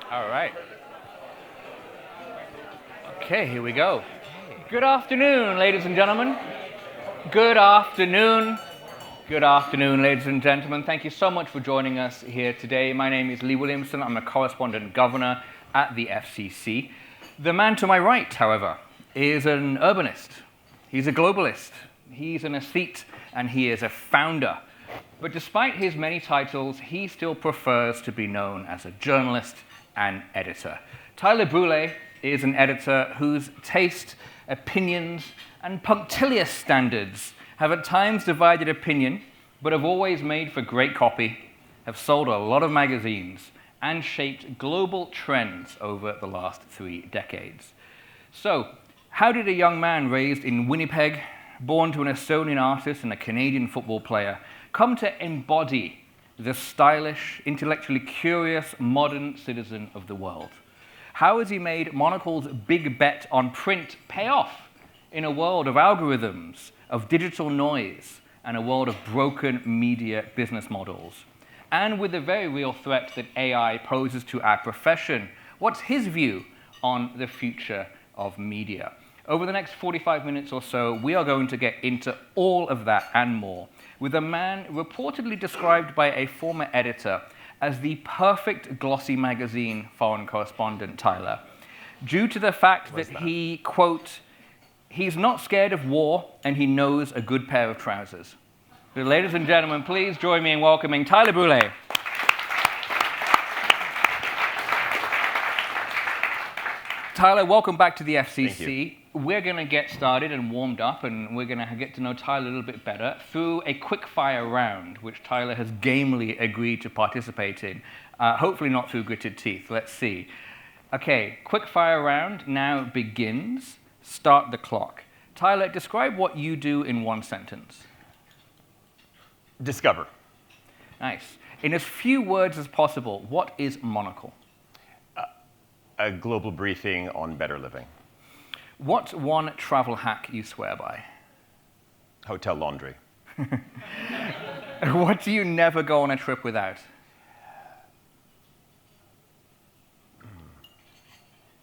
All right. Okay, here we go. Good afternoon, ladies and gentlemen. Good afternoon. Good afternoon, ladies and gentlemen. Thank you so much for joining us here today. My name is Lee Williamson. I'm a correspondent governor at the FCC. The man to my right, however, is an urbanist. He's a globalist. He's an aesthete, and he is a founder. But despite his many titles, he still prefers to be known as a journalist and editor. Tyler Brûlé is an editor whose taste, opinions, and punctilious standards have at times divided opinion, but have always made for great copy, have sold a lot of magazines, and shaped global trends over the last 3 decades. So, how did a young man raised in Winnipeg, born to an Estonian artist and a Canadian football player, come to embody the stylish, intellectually curious, modern citizen of the world? How has he made Monocle's big bet on print pay off in a world of algorithms, of digital noise, and a world of broken media business models? And with the very real threat that AI poses to our profession, what's his view on the future of media? Over the next 45 minutes or so, we are going to get into all of that and more with a man reportedly described by a former editor as the perfect glossy magazine foreign correspondent, Tyler, due to the fact that he, quote, he's not scared of war and he knows a good pair of trousers. So, ladies and gentlemen, please join me in welcoming Tyler Brûlé. Tyler, welcome back to the FCC. We're going to get started and warmed up, and we're going to get to know Tyler a little bit better through a quick-fire round, which Tyler has gamely agreed to participate in. Hopefully not through gritted teeth. Let's see. Okay, quick-fire round now begins. Start the clock. Tyler, describe what you do in one sentence. Discover. Nice. In as few words as possible, what is Monocle? A global briefing on better living. What's one travel hack you swear by? Hotel laundry. What do you never go on a trip without?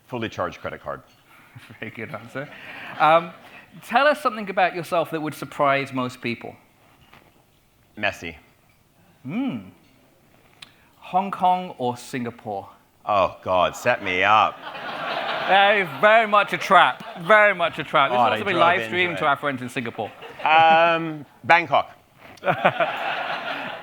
Fully charged credit card. Very good answer. Tell us something about yourself that would surprise most people. Messy. Hong Kong or Singapore? Oh, God, set me up. That is very much a trap. Very much a trap. This God, has to be I live drove streamed into to it. our friends in Singapore. Bangkok.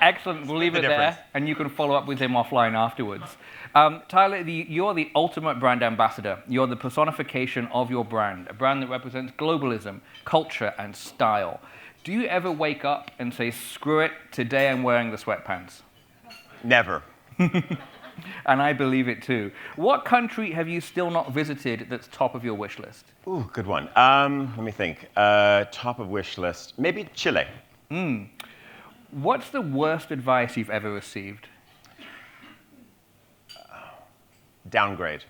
Excellent. We'll leave it difference. there, and you can follow up with him offline afterwards. Tyler, you're the ultimate brand ambassador. You're the personification of your brand, a brand that represents globalism, culture, and style. Do you ever wake up and say, screw it, today I'm wearing the sweatpants? Never. And I believe it too. What country have you still not visited that's top of your wish list? Ooh, good one. Let me think. Top of wish list. Maybe Chile. What's the worst advice you've ever received? Downgrade.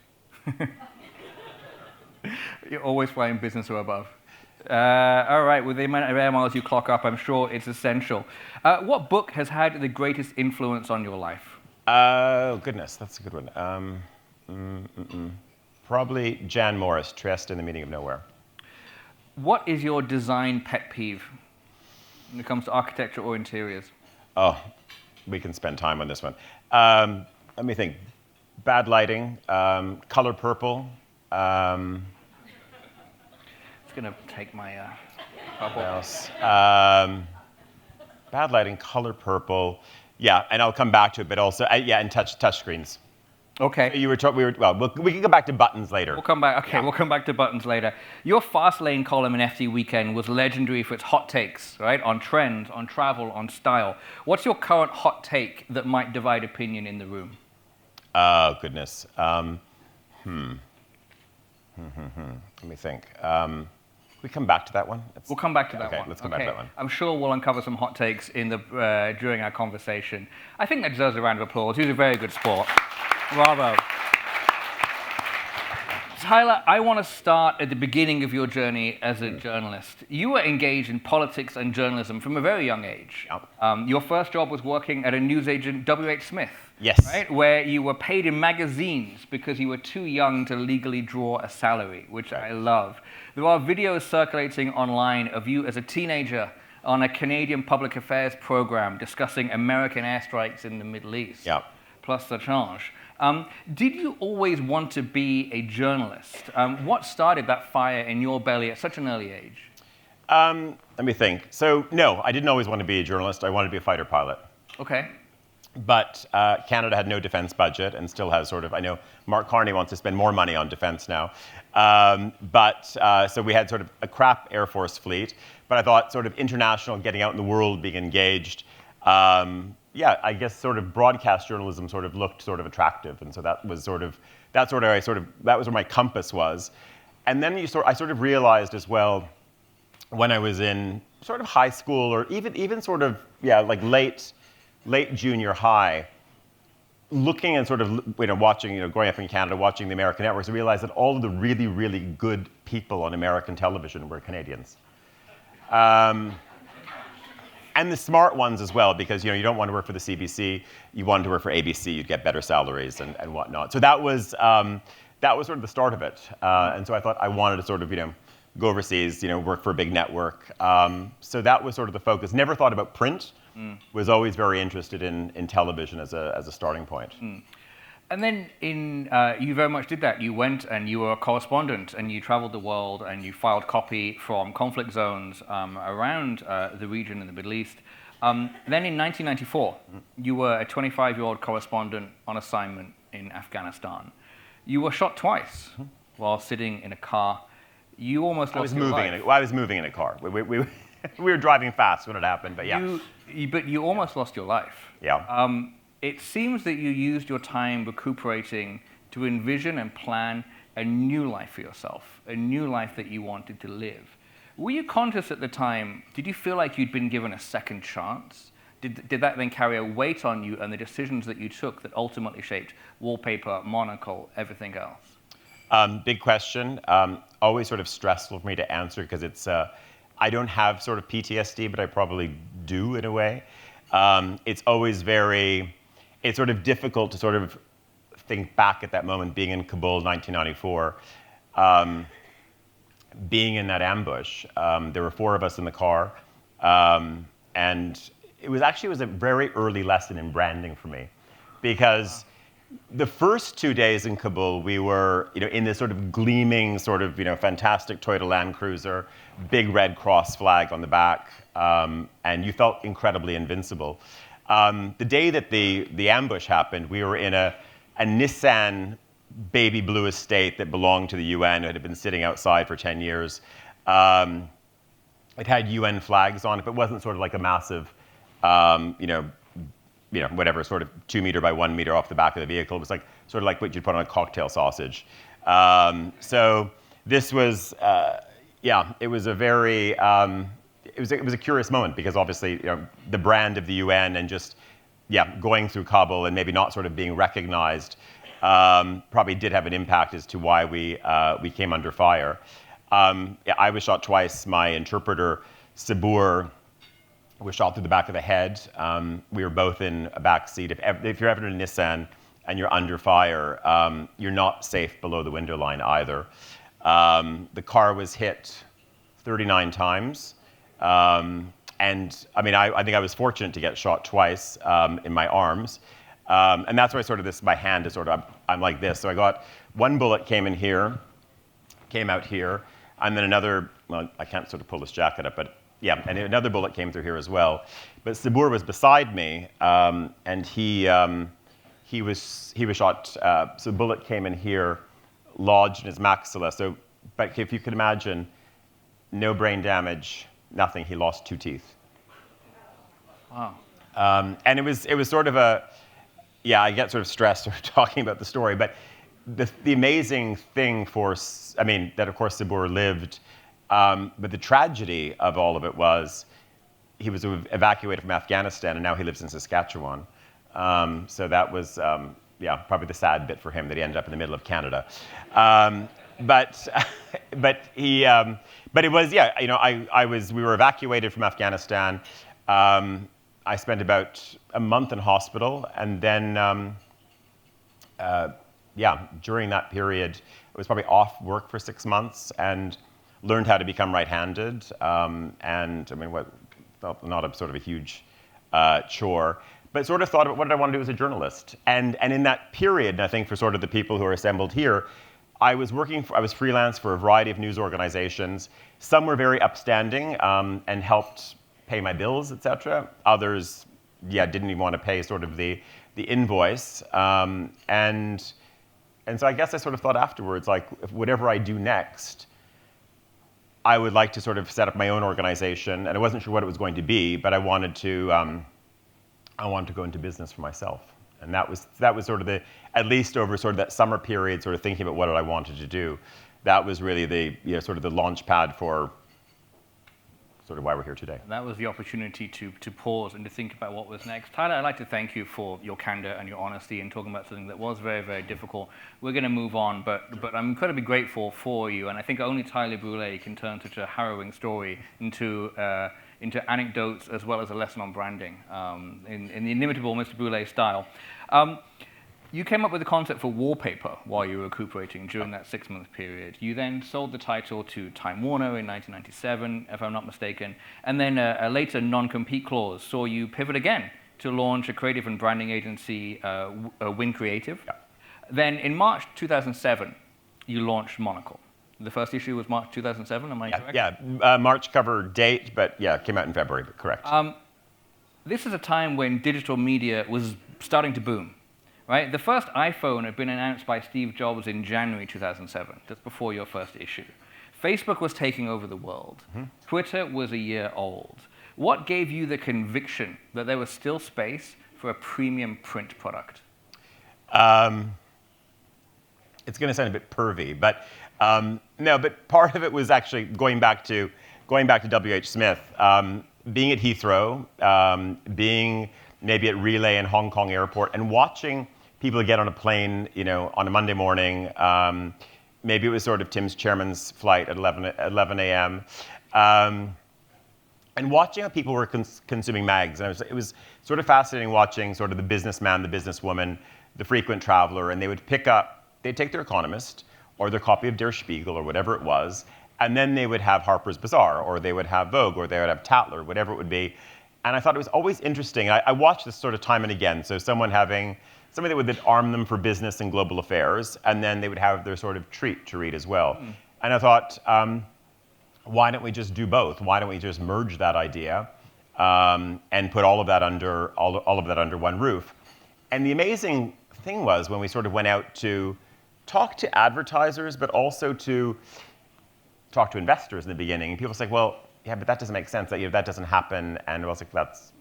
You're always flying business or above. All right, with the amount of air miles you clock up, I'm sure it's essential. What book has had the greatest influence on your life? Oh, goodness, that's a good one. Probably Jan Morris, Trieste and the Meaning of Nowhere. What is your design pet peeve when it comes to architecture or interiors? Oh, we can spend time on this one. Let me think. Bad lighting, color purple. It's going to take my What bubble. else? Bad lighting, color purple. Yeah, and I'll come back to it, but also, and touch screens. Okay. We can go back to buttons later. We'll come back. Okay, We'll come back to buttons later. Your Fast Lane column in FT Weekend was legendary for its hot takes, right? On trends, on travel, on style. What's your current hot take that might divide opinion in the room? Oh, goodness. Let me think. We come back to that one? We'll come back to that one. Okay, let's come back to that one. I'm sure we'll uncover some hot takes in the during our conversation. I think that deserves a round of applause. He was a very good sport. Bravo. Tyler, I want to start at the beginning of your journey as a journalist. You were engaged in politics and journalism from a very young age. Yep. Your first job was working at a newsagent, W.H. Smith. Yes. Right? Where you were paid in magazines because you were too young to legally draw a salary, which I love. There are videos circulating online of you as a teenager on a Canadian public affairs program discussing American airstrikes in the Middle East. Yep. Plus the change. Did you always want to be a journalist? What started that fire in your belly at such an early age? Let me think. So, no, I didn't always want to be a journalist. I wanted to be a fighter pilot. Okay. But Canada had no defense budget and still has sort of, I know Mark Carney wants to spend more money on defense now. So we had sort of a crap Air Force fleet. But I thought sort of international, getting out in the world, being engaged, I guess sort of broadcast journalism sort of looked sort of attractive, and so that was that was where my compass was. And then I sort of realized as well, when I was in sort of high school or even sort of like late junior high, looking and sort of watching growing up in Canada, watching the American networks, I realized that all of the really, really good people on American television were Canadians. And the smart ones as well, because you don't want to work for the CBC, you wanted to work for ABC, you'd get better salaries and whatnot. So that was sort of the start of it. And so I thought I wanted to sort of go overseas, work for a big network. So that was sort of the focus. Never thought about print. Was always very interested in television as a starting point. And then you very much did that. You went and you were a correspondent and you traveled the world and you filed copy from conflict zones around the region in the Middle East. Then in 1994, you were a 25-year-old correspondent on assignment in Afghanistan. You were shot twice while sitting in a car. You almost lost your life. I was moving in a car. We were driving fast when it happened, but yeah. But you almost lost your life. Yeah. It seems that you used your time recuperating to envision and plan a new life for yourself, a new life that you wanted to live. Were you conscious at the time, did you feel like you'd been given a second chance? Did that then carry a weight on you and the decisions that you took that ultimately shaped Wallpaper, Monocle, everything else? Big question. Always sort of stressful for me to answer because it's, I don't have sort of PTSD, but I probably do in a way. It's always it's sort of difficult to sort of think back at that moment, being in Kabul, 1994, being in that ambush. There were 4 of us in the car, and it was a very early lesson in branding for me, because the first 2 days in Kabul, we were in this sort of gleaming, sort of fantastic Toyota Land Cruiser, big Red Cross flag on the back, and you felt incredibly invincible. The day that the ambush happened, we were in a Nissan baby blue estate that belonged to the UN. It had been sitting outside for 10 years. It had UN flags on it, but it wasn't sort of like a massive, whatever, sort of 2 meter by 1 meter off the back of the vehicle. It was like sort of like what you'd put on a cocktail sausage. So this was, it was a very, it was a curious moment, because obviously the brand of the UN and just going through Kabul and maybe not sort of being recognized probably did have an impact as to why we came under fire. I was shot twice. My interpreter, Sabur, was shot through the back of the head. We were both in a back seat. If you're ever in a Nissan and you're under fire, you're not safe below the window line either. The car was hit 39 times. And I mean, I think I was fortunate to get shot twice in my arms. And that's why sort of my hand is sort of, I'm like this. So I got one bullet came in here, came out here, and then another, well, I can't sort of pull this jacket up, but yeah, and another bullet came through here as well. But Sabur was beside me, and he was shot. So the bullet came in here, lodged in his maxilla. So, but if you could imagine, no brain damage, nothing. He lost 2 teeth. Wow. And it was sort of I get sort of stressed sort of talking about the story, but the amazing thing that of course Sabur lived, but the tragedy of all of it was he was evacuated from Afghanistan and now he lives in Saskatchewan. So that was, probably the sad bit for him, that he ended up in the middle of Canada. but but it was, yeah, you know, we were evacuated from Afghanistan. I spent about a month in hospital, and then yeah, during that period, I was probably off work for 6 months and learned how to become right-handed. And I mean, not a sort of a huge chore, but sort of thought about what did I want to do as a journalist. And in that period, and I think for sort of the people who are assembled here, I was freelance for a variety of news organizations. Some were very upstanding and helped pay my bills, etc. Others, yeah, didn't even want to pay sort of the invoice. And so I guess I sort of thought afterwards, like, whatever I do next, I would like to sort of set up my own organization. And I wasn't sure what it was going to be, but I wanted to go into business for myself. And that was sort of at least over sort of that summer period, sort of thinking about what I wanted to do. That was really sort of the launch pad for sort of why we're here today. That was the opportunity to pause and to think about what was next. Tyler, I'd like to thank you for your candor and your honesty in talking about something that was very, very difficult. We're going to move on, but I'm incredibly grateful for you, and I think only Tyler Brûlé can turn such a harrowing story into anecdotes as well as a lesson on branding in the inimitable Mr. Brûlé style. You came up with the concept for wallpaper while you were recuperating during that 6-month period. You then sold the title to Time Warner in 1997, if I'm not mistaken, and then a later non-compete clause saw you pivot again to launch a creative and branding agency, Win Creative. Yeah. Then in March 2007, you launched Monocle. The first issue was March 2007, am I correct? Yeah, March cover date, but yeah, it came out in February, but correct. This is a time when digital media was starting to boom. Right? The first iPhone had been announced by Steve Jobs in January 2007, just before your first issue. Facebook was taking over the world. Mm-hmm. Twitter was a year old. What gave you the conviction that there was still space for a premium print product? It's going to sound a bit pervy, but no. But part of it was actually going back to W.H. Smith, being at Heathrow, being maybe at Relay in Hong Kong airport, and watching people get on a plane, you know, on a Monday morning. Maybe it was sort of Tim's chairman's flight at 11 a.m. And watching how people were consuming mags. And it was sort of fascinating watching sort of the businessman, the businesswoman, the frequent traveler, and they'd take their Economist or their copy of Der Spiegel or whatever it was, and then they would have Harper's Bazaar, or they would have Vogue, or they would have Tatler, whatever it would be. And I thought it was always interesting. I watched this sort of time and again. So somebody that would arm them for business and global affairs, and then they would have their sort of treat to read as well. Mm. And I thought, why don't we just do both? Why don't we just merge that idea and put all of that under one roof? And the amazing thing was when we sort of went out to talk to advertisers, but also to talk to investors in the beginning, and people say, well, yeah, but that doesn't make sense. That doesn't happen. And I was like,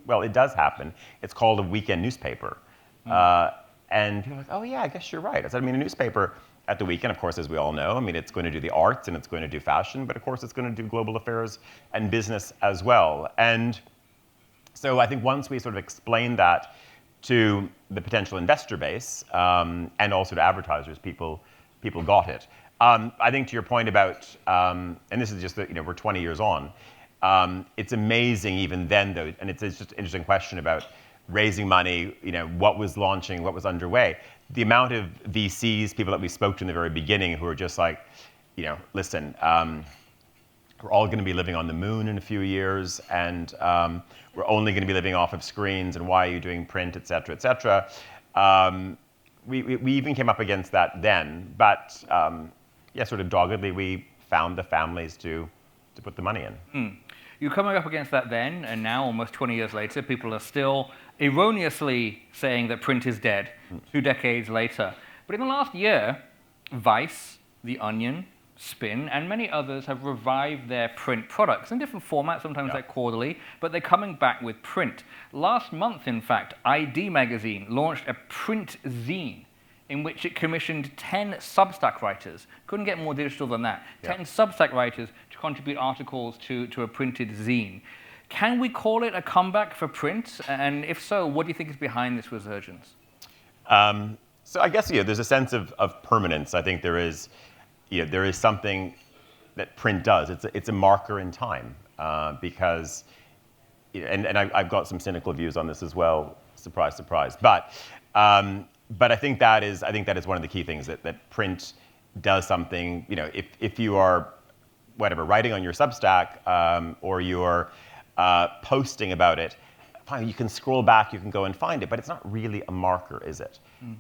well, it does happen. It's called a weekend newspaper. Mm. And people are like, oh yeah, I guess you're right. I said, I mean, a newspaper at the weekend, of course, as we all know, I mean, it's going to do the arts and it's going to do fashion, but of course it's going to do global affairs and business as well. And so I think once we sort of explained that to the potential investor base and also to advertisers, people got it. I think to your point about, and this is just that, you know, we're 20 years on, it's amazing even then though, and it's just an interesting question about raising money, you know, what was launching, what was underway. The amount of VCs, people that we spoke to in the very beginning who were just like, you know, listen, we're all going to be living on the moon in a few years, and we're only going to be living off of screens, and why are you doing print, et cetera, et cetera. We even came up against that then, but yeah, sort of doggedly, we found the families to put the money in. Mm. You're coming up against that then, and now, almost 20 years later, people are still erroneously saying that print is dead, 2 decades later. But in the last year, Vice, The Onion, Spin, and many others have revived their print products in different formats. Sometimes they're quarterly, but they're coming back with print. Last month, in fact, ID Magazine launched a print zine in which it commissioned 10 Substack writers. Couldn't get more digital than that. 10 Substack writers to contribute articles to a printed zine. Can we call it a comeback for print? And if so, what do you think is behind this resurgence? So I guess, yeah, there's a sense of permanence. I think there is, there is something that print does. It's a marker in time because, and I've got some cynical views on this as well. Surprise, surprise. But I think that is one of the key things that print does something. If you are writing on your Substack or you're posting about it, fine, you can scroll back, you can go and find it, but it's not really a marker, is it?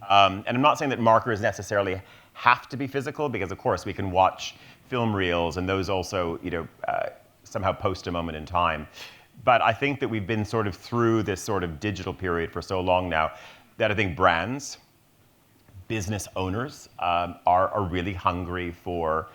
And I'm not saying that markers necessarily have to be physical, because of course we can watch film reels and those also somehow post a moment in time. But I think that we've been sort of through this sort of digital period for so long now that I think brands, business owners are really hungry for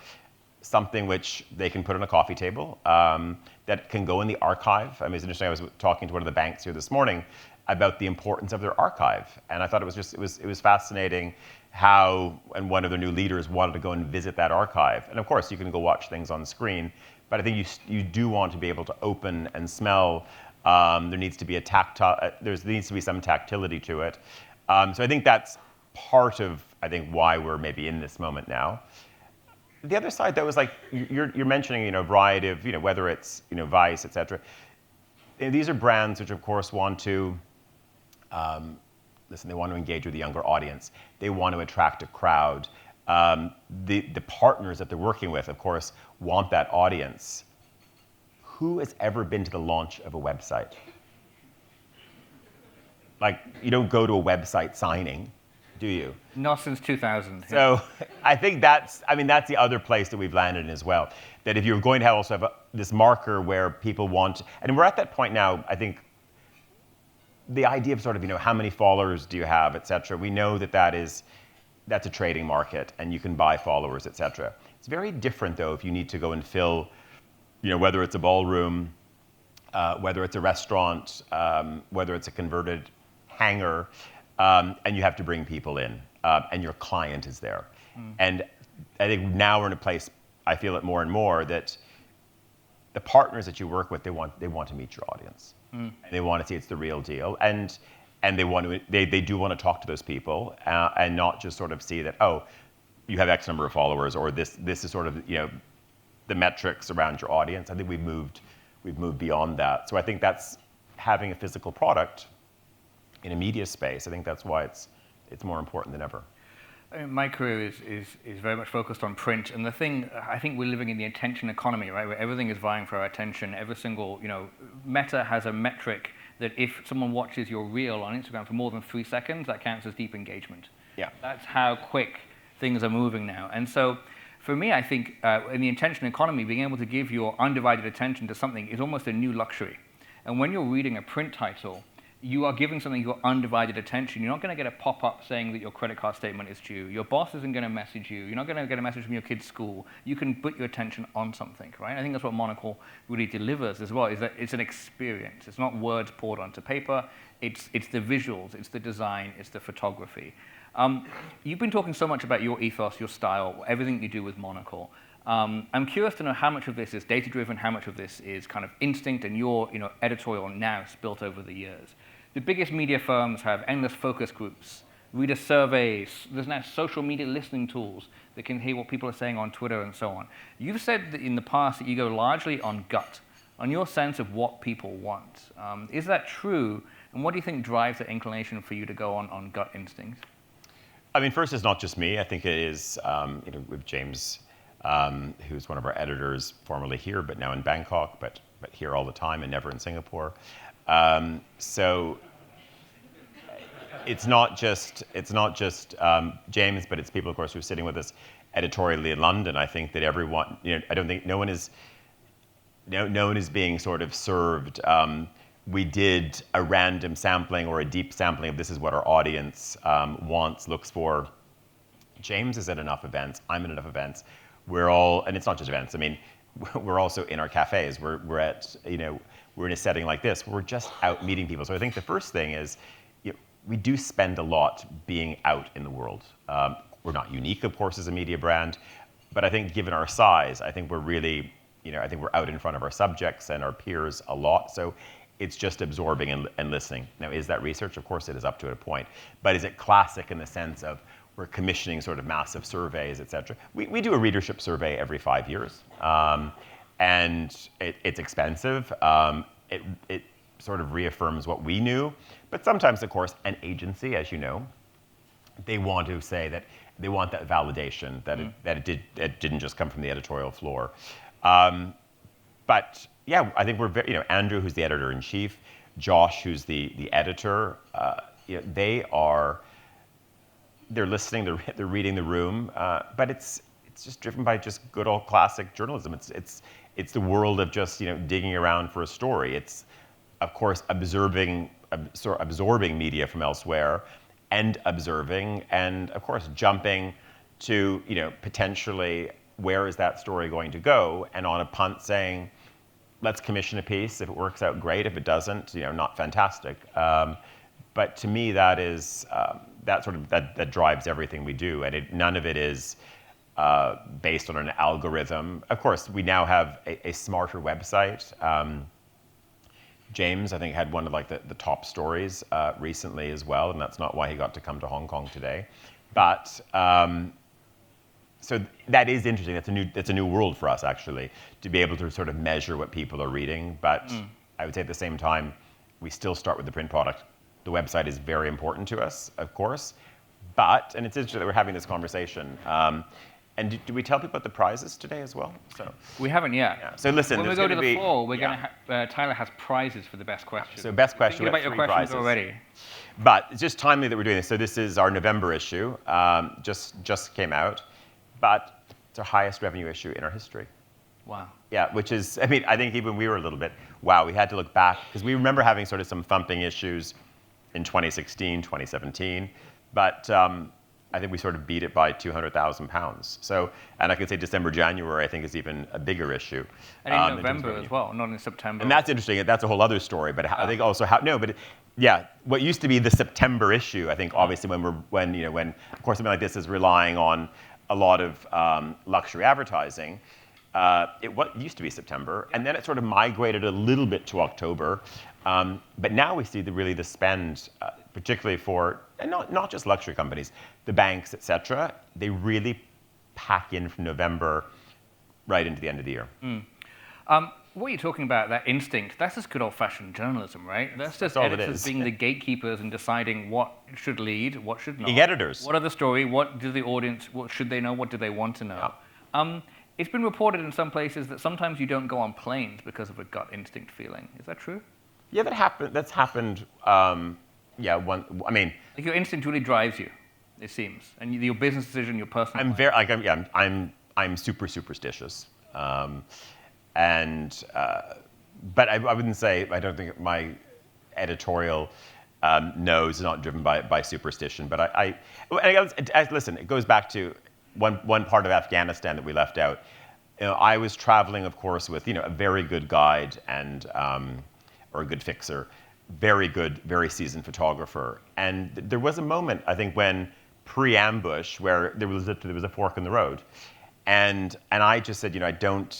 something which they can put on a coffee table, that can go in the archive. I mean, it's interesting, I was talking to one of the banks here this morning about the importance of their archive. And I thought it was fascinating how, and one of their new leaders wanted to go and visit that archive. And of course, you can go watch things on screen, but I think you do want to be able to open and smell. There needs to be there needs to be some tactility to it. So I think that's part of, why we're maybe in this moment now. The other side, though, is like you're mentioning, a variety of, whether it's, Vice, et cetera. These are brands which, of course, want to, they want to engage with the younger audience. They want to attract a crowd. The partners that they're working with, of course, want that audience. Who has ever been to the launch of a website? Like, you don't go to a website signing, do you? Not since 2000. So I think that's the other place that we've landed in as well. That if you're going to also have this marker where people want, and we're at that point now, I think, the idea of sort of, how many followers do you have, et cetera. We know that's a trading market and you can buy followers, et cetera. It's very different, though, if you need to go and fill, whether it's a ballroom, whether it's a restaurant, whether it's a converted hangar, and you have to bring people in, and your client is there. And I think now we're in a place, I feel it more and more, that the partners that you work with, they want to meet your audience. And they want to see it's the real deal. And they do want to talk to those people, and not just sort of see that, oh, you have X number of followers, or this is sort of, the metrics around your audience. I think we've moved beyond that. So I think that's having a physical product in a media space. I think that's why it's more important than ever. My career is very much focused on print, and the thing, I think we're living in the attention economy, right, where everything is vying for our attention. Every single, Meta has a metric that if someone watches your reel on Instagram for more than 3 seconds, that counts as deep engagement. Yeah. That's how quick things are moving now. And so for me, I think in the attention economy, being able to give your undivided attention to something is almost a new luxury. And when you're reading a print title, you are giving something your undivided attention. You're not going to get a pop-up saying that your credit card statement is due. Your boss isn't going to message you. You're not going to get a message from your kid's school. You can put your attention on something, right? I think that's what Monocle really delivers as well, is that it's an experience. It's not words poured onto paper. It's the visuals, it's the design, it's the photography. You've been talking so much about your ethos, your style, everything you do with Monocle. I'm curious to know how much of this is data-driven, how much of this is kind of instinct and your editorial nous built over the years. The biggest media firms have endless focus groups, reader surveys. There's now social media listening tools that can hear what people are saying on Twitter and so on. You've said that in the past that you go largely on gut, on your sense of what people want. Is that true? And what do you think drives the inclination for you to go on gut instincts? I mean, first, it's not just me. I think it is with James, who's one of our editors, formerly here, but now in Bangkok, but here all the time and never in Singapore. So it's not just James, but it's people, of course, who are sitting with us editorially in London. I think that everyone, I don't think no one is being sort of served. We did a random sampling or a deep sampling of this is what our audience wants, looks for. James is at enough events. I'm at enough events. We're all, and it's not just events. I mean, we're also in our cafes. We're at, we're in a setting like this. We're just out meeting people. So I think the first thing is, we do spend a lot being out in the world. We're not unique, of course, as a media brand, but I think given our size, I think we're really, I think we're out in front of our subjects and our peers a lot. So it's just absorbing and listening. Now, is that research? Of course, it is up to a point. But is it classic in the sense of we're commissioning sort of massive surveys, et cetera. We do a readership survey every 5 years, and it's expensive. It sort of reaffirms what we knew, but sometimes, of course, an agency, as you know, they want to say that they want that validation that it didn't just come from the editorial floor. But yeah, I think we're very, Andrew, who's the editor-in-chief, Josh, who's the editor, they're listening, they're reading the room, but it's just driven by just good old classic journalism. It's the world of just digging around for a story. It's, of course, absorbing media from elsewhere, and observing, and of course jumping to potentially where is that story going to go, and on a punt saying, let's commission a piece. If it works out, great. If it doesn't, not fantastic. But to me, that is that drives everything we do, and none of it is based on an algorithm. Of course, we now have a smarter website. James, I think, had one of the top stories recently as well, and that's not why he got to come to Hong Kong today. But so that is interesting. That's a new world for us, actually, to be able to sort of measure what people are reading. But I would say at the same time, we still start with the print product. The website is very important to us, of course. And it's interesting that we're having this conversation. And did we tell people about the prizes today as well? So we haven't yet. Yeah. So listen, when we go to the floor, we're going to Tyler has prizes for the best question. So best question. Thinking about your questions prizes already. But it's just timely that we're doing this. So this is our November issue. Just came out, but it's our highest revenue issue in our history. Wow. Yeah, which is, I think even we were a little bit, wow, we had to look back, because we remember having sort of some thumping issues in 2016, 2017, but I think we sort of beat it by £200,000. So, and I could say December, January, I think is even a bigger issue. And in November as well, not in September. And that's interesting. That's a whole other story. But I think also what used to be the September issue, I think obviously when of course something like this is relying on a lot of luxury advertising. It used to be September, and then it sort of migrated a little bit to October. But now we see the spend, particularly for, and not just luxury companies, the banks, et cetera, they really pack in from November right into the end of the year. What you're talking about, that instinct, that's just good old-fashioned journalism, right? That's just editors being the gatekeepers and deciding what should lead, what should not. The editors. What are the story? What do the audience, what should they know? What do they want to know? Yeah. It's been reported in some places that sometimes you don't go on planes because of a gut instinct feeling. Is that true? Yeah, that's happened. Like your instinct really drives you, it seems, and your business decision, your personal. I'm super superstitious, but I wouldn't say, I don't think my editorial nose is not driven by superstition. But listen, it goes back to one part of Afghanistan that we left out. I was traveling, of course, with a very good guide and or a good fixer, very good, very seasoned photographer. And there was a moment, I think, when pre-ambush where there was a fork in the road, and I just said, I don't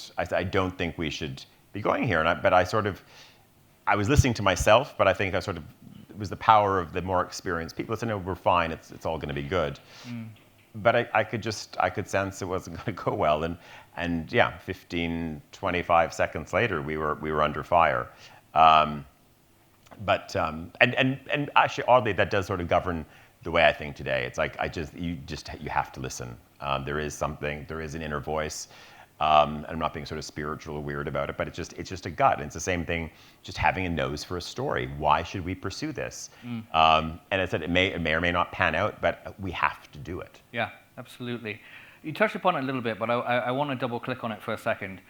think we should be going here. But I was listening to myself, but I think it was the power of the more experienced people. I said, no, we're fine. It's all going to be good. But I could sense it wasn't going to go well, and 15, 25 seconds later, we were under fire. But actually, oddly, that does sort of govern the way I think today. It's like you have to listen. There is an inner voice, and I'm not being sort of spiritual or weird about it, but it's just a gut. And it's the same thing, just having a nose for a story. Why should we pursue this? And I said it may or may not pan out, but we have to do it. Yeah, absolutely. You touched upon it a little bit, but I want to double click on it for a second.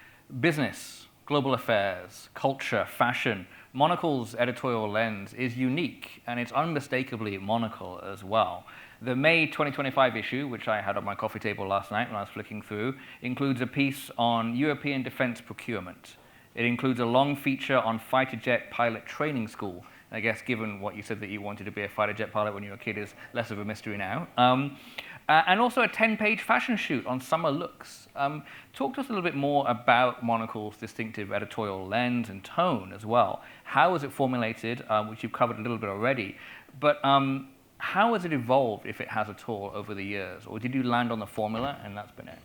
Business, global affairs, culture, fashion. Monocle's editorial lens is unique, and it's unmistakably Monocle as well. The May 2025 issue, which I had on my coffee table last night when I was flicking through, includes a piece on European defense procurement. It includes a long feature on fighter jet pilot training school. I guess given what you said that you wanted to be a fighter jet pilot when you were a kid is less of a mystery now. And also a 10-page fashion shoot on summer looks. Talk to us a little bit more about Monocle's distinctive editorial lens and tone as well. How is it formulated, which you've covered a little bit already, but How has it evolved, if it has at all, over the years? Or did you land on the formula and that's been it?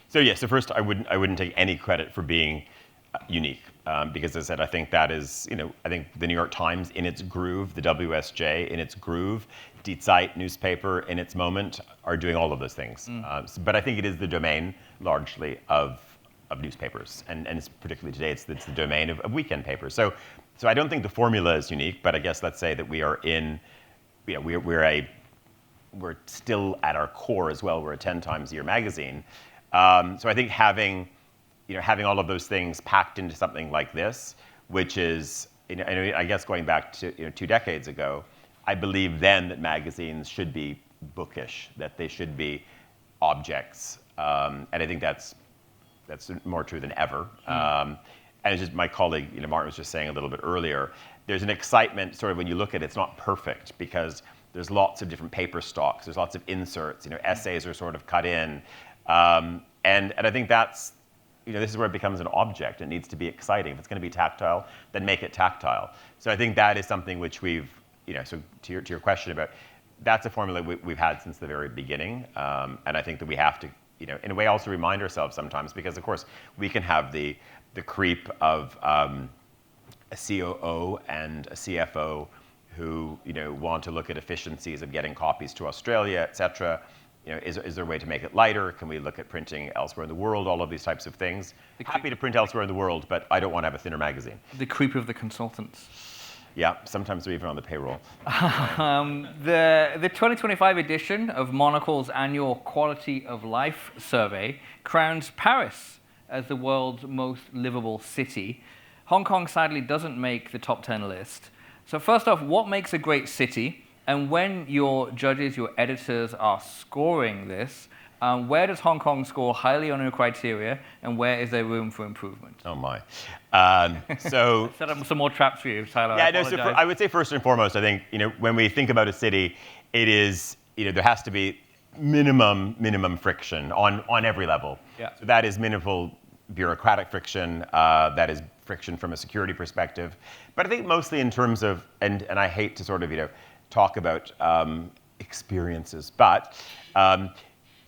So yeah, so first I wouldn't take any credit for being unique, because as I said, I think that is, I think the New York Times in its groove, the WSJ in its groove, Die Zeit newspaper in its moment are doing all of those things. But I think it is the domain largely of newspapers, and it's particularly today it's the domain of weekend papers. So I don't think the formula is unique, but I guess let's say that we are in, we're still at our core as well. We're a 10 times a year magazine. So I think having all of those things packed into something like this, which is, I guess going back to 2 decades ago, I believe then that magazines should be bookish, that they should be objects, and I think that's more true than ever. And it's just my colleague, Martin was just saying a little bit earlier, there's an excitement sort of when you look at it, it's not perfect because there's lots of different paper stocks, there's lots of inserts, essays are sort of cut in. And I think that's, this is where it becomes an object. It needs to be exciting. If it's going to be tactile, then make it tactile. So I think that is something which we've, so to your question about, that's a formula we've had since the very beginning. And I think that we have to, in a way also remind ourselves sometimes, because of course we can have the creep of a COO and a CFO who, want to look at efficiencies of getting copies to Australia, et cetera. Is there a way to make it lighter? Can we look at printing elsewhere in the world? All of these types of things. Happy to print elsewhere in the world, but I don't want to have a thinner magazine. The creep of the consultants. Yeah, sometimes they're even on the payroll. The 2025 edition of Monocle's annual Quality of Life survey crowns Paris as the world's most livable city. Hong Kong sadly doesn't make the top 10 list. So first off, what makes a great city? And when your judges, your editors are scoring this, where does Hong Kong score highly on your criteria, and where is there room for improvement? Oh my. So set up some more traps for you, Tyler. Yeah, no. So I would say first and foremost, I think when we think about a city, it is there has to be minimum friction on every level. Yeah. So that is minimal bureaucratic friction. That is friction from a security perspective. But I think mostly in terms of and I hate to sort of talk about experiences, but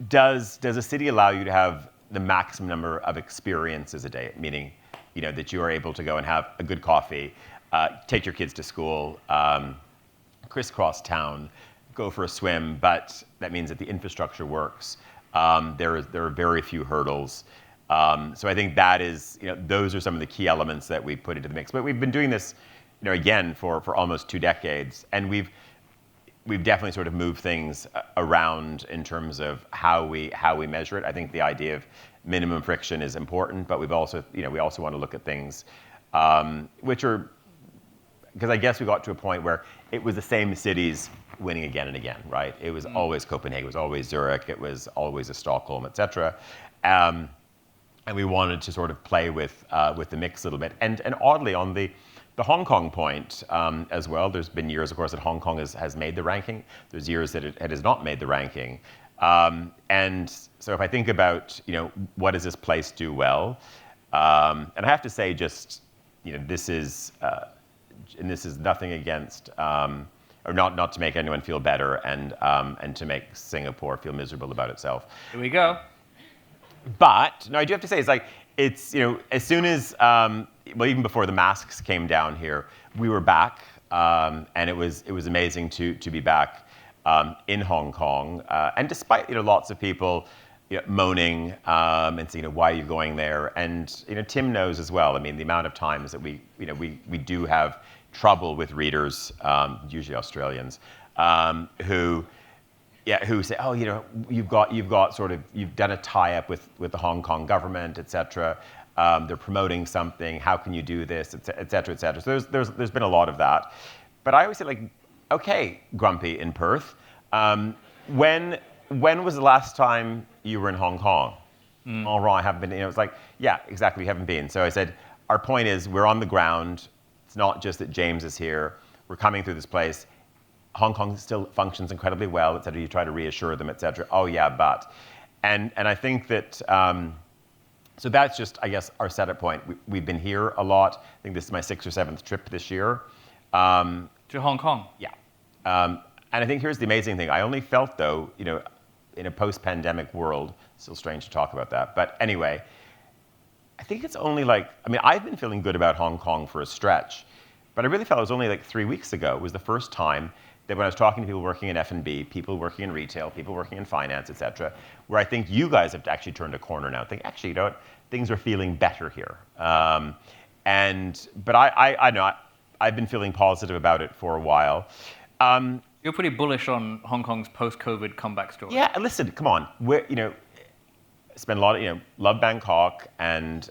does a city allow you to have the maximum number of experiences a day? Meaning, that you are able to go and have a good coffee, take your kids to school, crisscross town, go for a swim, but that means that the infrastructure works. There are very few hurdles. So I think that is, those are some of the key elements that we put into the mix. But we've been doing this, again for almost 2 decades, and we've definitely sort of moved things around in terms of how we measure it. I think the idea of minimum friction is important, but we've also we also want to look at things which are, because I guess we got to a point where it was the same cities winning again and again, right? It was always Copenhagen, it was always Zurich, it was always a Stockholm, et cetera. And we wanted to sort of play with the mix a little bit. And oddly, on the Hong Kong point as well, there's been years, of course, that Hong Kong has made the ranking. There's years that it has not made the ranking. And so if I think about, what does this place do well? And I have to say just, this is nothing against, or not to make anyone feel better and to make Singapore feel miserable about itself. Here we go. But, no, I do have to say, it's as soon as, even before the masks came down here, we were back, and it was amazing to be back in Hong Kong. And despite lots of people moaning and saying, why are you going there? And Tim knows as well. I mean, the amount of times that we do have trouble with readers, usually Australians, who say, oh, you've done a tie-up with the Hong Kong government, et cetera. They're promoting something. How can you do this, et cetera, et cetera. So there's been a lot of that. But I always say, okay, Grumpy in Perth, when was the last time you were in Hong Kong? Oh, wrong, I haven't been. It's yeah, exactly, we haven't been. So I said, our point is we're on the ground. It's not just that James is here. We're coming through this place. Hong Kong still functions incredibly well, et cetera. You try to reassure them, et cetera. Oh yeah, but. And I think that, so that's just, I guess, our setup point. We've been here a lot. I think this is my 6th or 7th trip this year. To Hong Kong? Yeah. And I think here's the amazing thing. I only felt, though, in a post-pandemic world, still strange to talk about that, but anyway, I think it's only I've been feeling good about Hong Kong for a stretch, but I really felt it was only 3 weeks ago was the first time that when I was talking to people working in F&B, people working in retail, people working in finance, et cetera, where I think you guys have actually turned a corner now. Think, actually, you know what? Things are feeling better here. But I know I've been feeling positive about it for a while. You're pretty bullish on Hong Kong's post-COVID comeback story. Yeah, listen, come on. Spent a lot of, love Bangkok, and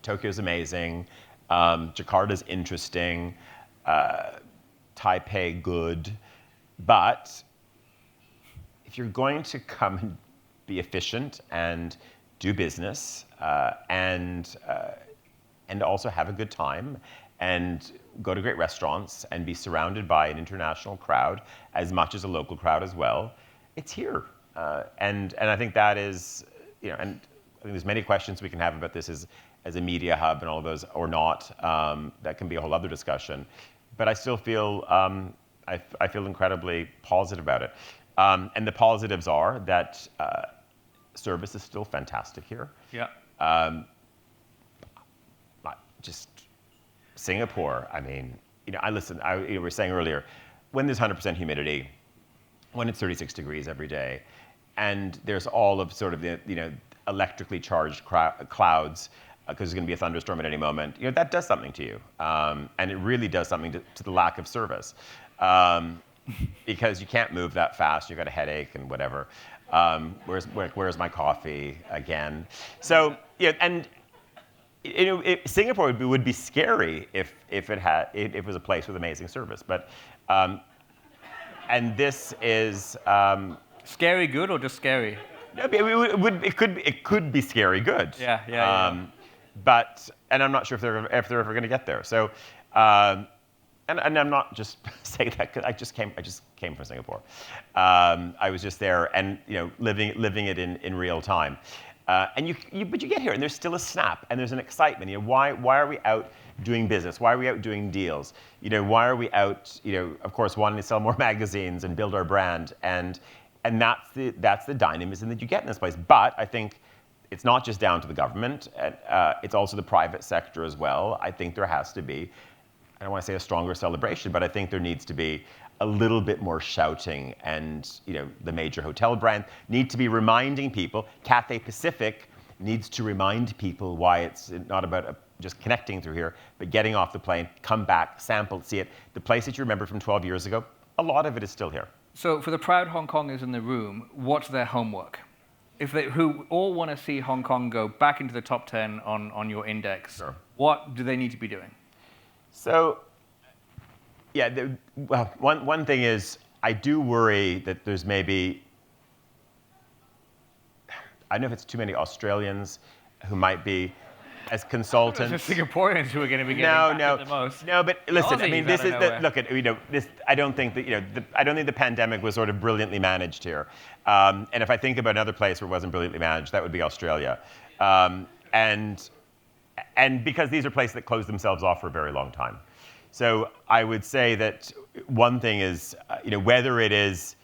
Tokyo's amazing. Jakarta's interesting. Taipei, good. But if you're going to come and be efficient and do business and also have a good time and go to great restaurants and be surrounded by an international crowd as much as a local crowd as well, it's here. And I think that is, and I think there's many questions we can have about this as a media hub and all of those, or not. That can be a whole other discussion. But I still feel, I feel incredibly positive about it. And the positives are that service is still fantastic here. Yeah. Just Singapore, we were saying earlier, when there's 100% humidity, when it's 36 degrees every day, and there's all of sort of the, electrically charged clouds, because there's going to be a thunderstorm at any moment, that does something to you. And it really does something to the lack of service. Because you can't move that fast, you've got a headache and whatever. Where's my coffee again? So, and Singapore would be scary if it was a place with amazing service. But, and this is... scary good or just scary? No, it could be scary good. Yeah. But I'm not sure if they're ever going to get there. So, and I'm not just saying that because I just came from Singapore. I was just there and living it in real time. But you get here and there's still a snap and there's an excitement. Why are we out doing business? Why are we out doing deals? Why are we out? Of course, wanting to sell more magazines and build our brand, and that's the dynamism that you get in this place. But I think it's not just down to the government. It's also the private sector as well. I think there has to be, I don't want to say a stronger celebration, but I think there needs to be a little bit more shouting, and the major hotel brand need to be reminding people. Cathay Pacific needs to remind people why it's not about just connecting through here, but getting off the plane, come back, sample, see it. The place that you remember from 12 years ago, a lot of it is still here. So for the proud Hong Kongers in the room, what's their homework? Who all want to see Hong Kong go back into the top 10 on your index, Sure. What do they need to be doing? So, yeah, one thing is, I do worry that there's maybe, I don't know if it's too many Australians who might be as consultants. It's the Singaporeans who are going to be getting back the most. No, but listen, this is look at this. I don't think that I don't think the pandemic was sort of brilliantly managed here. And if I think about another place where it wasn't brilliantly managed, that would be Australia. And because these are places that closed themselves off for a very long time. So I would say that one thing is, whether it is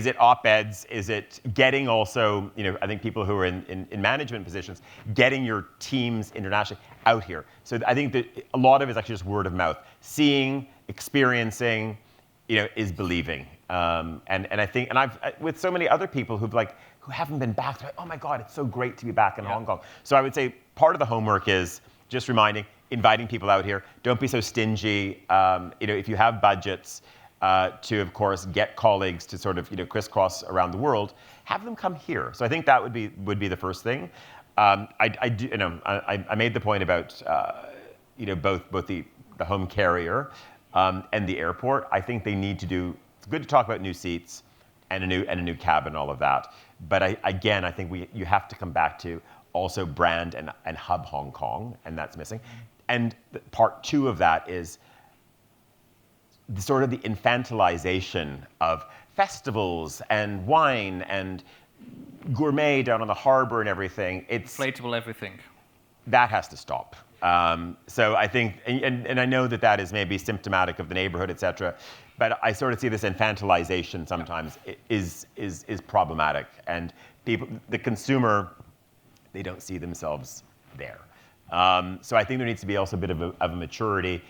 it op-eds? Is it getting also, I think people who are in management positions, getting your teams internationally out here? So I think that a lot of it is actually just word of mouth. Seeing, experiencing, is believing. And I think, and I've, with so many other people who haven't been back, they're like, oh my God, it's so great to be back in Hong Kong. So I would say part of the homework is just inviting people out here. Don't be so stingy. If you have budgets, to, of course, get colleagues to sort of crisscross around the world, have them come here. So I think that would be the first thing. I made the point about both the home carrier and the airport. I think they need to do. It's good to talk about new seats and a new cabin and all of that. But I think you have to come back to also brand and hub Hong Kong, and that's missing. And part two of that is the sort of the infantilization of festivals and wine and gourmet down on the harbor and everything. It's inflatable everything. That has to stop. So I think, and I know that is maybe symptomatic of the neighborhood, et cetera, but I sort of see this infantilization sometimes is problematic, and people, the consumer, they don't see themselves there. So I think there needs to be also a bit of a maturity.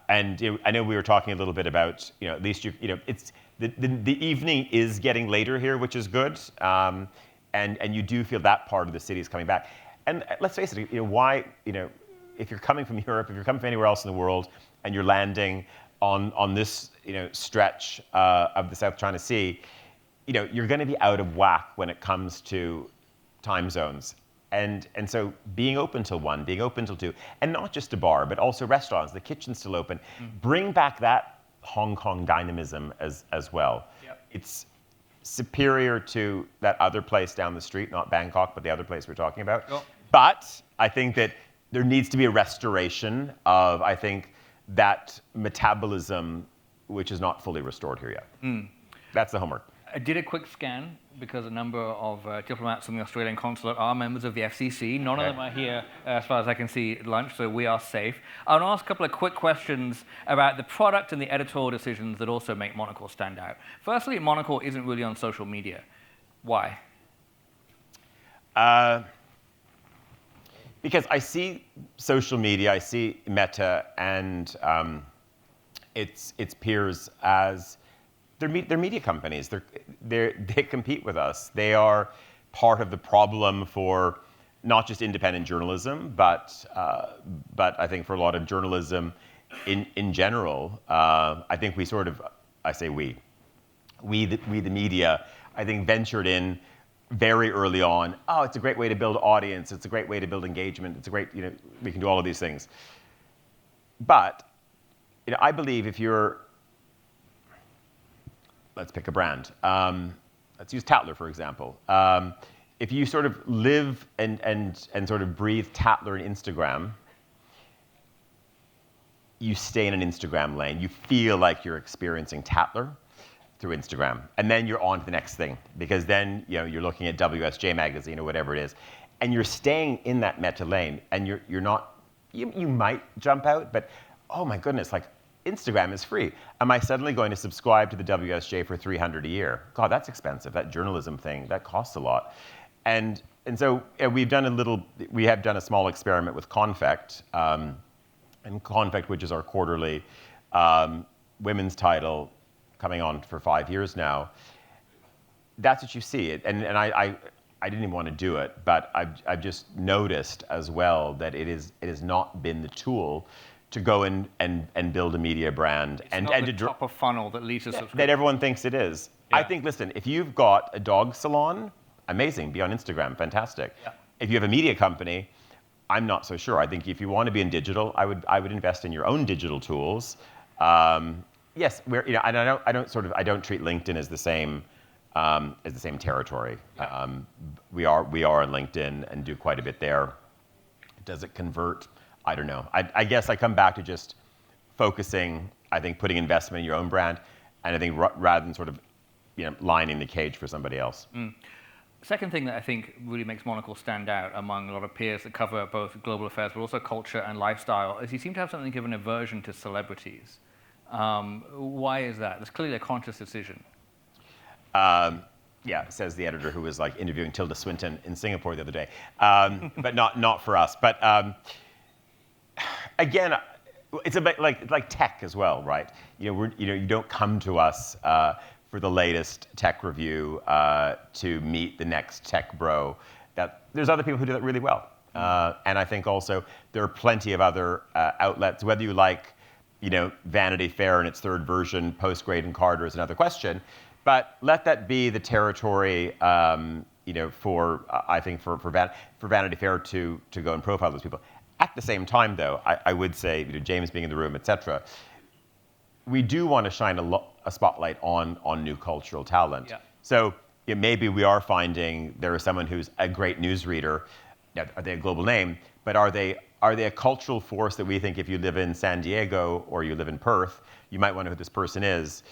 And I know we were talking a little bit about, at least it's the evening is getting later here, which is good. And you do feel that part of the city is coming back. And let's face it, why, if you're coming from Europe, if you're coming from anywhere else in the world, and you're landing on this, stretch of the South China Sea, you're going to be out of whack when it comes to time zones. And so being open till 1, being open till 2, and not just a bar, but also restaurants, the kitchen's still open. Bring back that Hong Kong dynamism as well. Yep. It's superior to that other place down the street, not Bangkok, but the other place we're talking about. Cool. But I think that there needs to be a restoration of, I think, that metabolism, which is not fully restored here yet. That's the homework. I did a quick scan because a number of diplomats from the Australian consulate are members of the FCC. None of them are here, as far as I can see, at lunch, so we are safe. I want to ask a couple of quick questions about the product and the editorial decisions that also make Monocle stand out. Firstly, Monocle isn't really on social media. Why? Because I see social media, I see Meta and its peers as they're media companies. They compete with us. They are part of the problem for not just independent journalism, but I think for a lot of journalism in general. I think we sort of, I say we the media, I think ventured in very early on. Oh, it's a great way to build audience. It's a great way to build engagement. It's a great, we can do all of these things. But I believe if you're, let's pick a brand. Let's use Tatler, for example. If you sort of live and sort of breathe Tatler and Instagram, you stay in an Instagram lane. You feel like you're experiencing Tatler through Instagram. And then you're on to the next thing, because then you're looking at WSJ magazine or whatever it is, and you're staying in that meta lane, and you're not, you might jump out, but oh my goodness, like Instagram is free. Am I suddenly going to subscribe to the WSJ for $300 a year? God, that's expensive. That journalism thing, that costs a lot. And so we have done a small experiment with Confect, and Confect, which is our quarterly women's title, coming on for 5 years now. That's what you see. And I didn't even want to do it, but I've just noticed as well that it has not been the tool to go in and build a media brand. It's not the top of funnel that leads to subscription. That everyone thinks it is. Yeah. I think, listen, if you've got a dog salon, amazing, be on Instagram, fantastic. Yeah. If you have a media company, I'm not so sure. I think if you want to be in digital, I would invest in your own digital tools. Yes, I don't treat LinkedIn as the same territory. Yeah. We are on LinkedIn and do quite a bit there. Does it convert? I don't know. I guess I come back to just focusing, I think, putting investment in your own brand, and I think rather than sort of, lining the cage for somebody else. Second thing that I think really makes Monocle stand out among a lot of peers that cover both global affairs but also culture and lifestyle is you seem to have something of an aversion to celebrities. Why is that? That's clearly a conscious decision. Yeah, says the editor who was like interviewing Tilda Swinton in Singapore the other day, but not for us. But again, it's a bit like tech as well, right? You don't come to us for the latest tech review to meet the next tech bro. There's other people who do that really well, and I think also there are plenty of other outlets. Whether you like, Vanity Fair in its third version, Postgrade and Carter is another question. But let that be the territory, for Vanity Fair to go and profile those people. At the same time, though, I would say, James being in the room, et cetera, we do want to shine a spotlight on new cultural talent. Yeah. So maybe we are finding there is someone who's a great newsreader. Now, are they a global name? But are they a cultural force that we think if you live in San Diego or you live in Perth, you might want to know who this person is?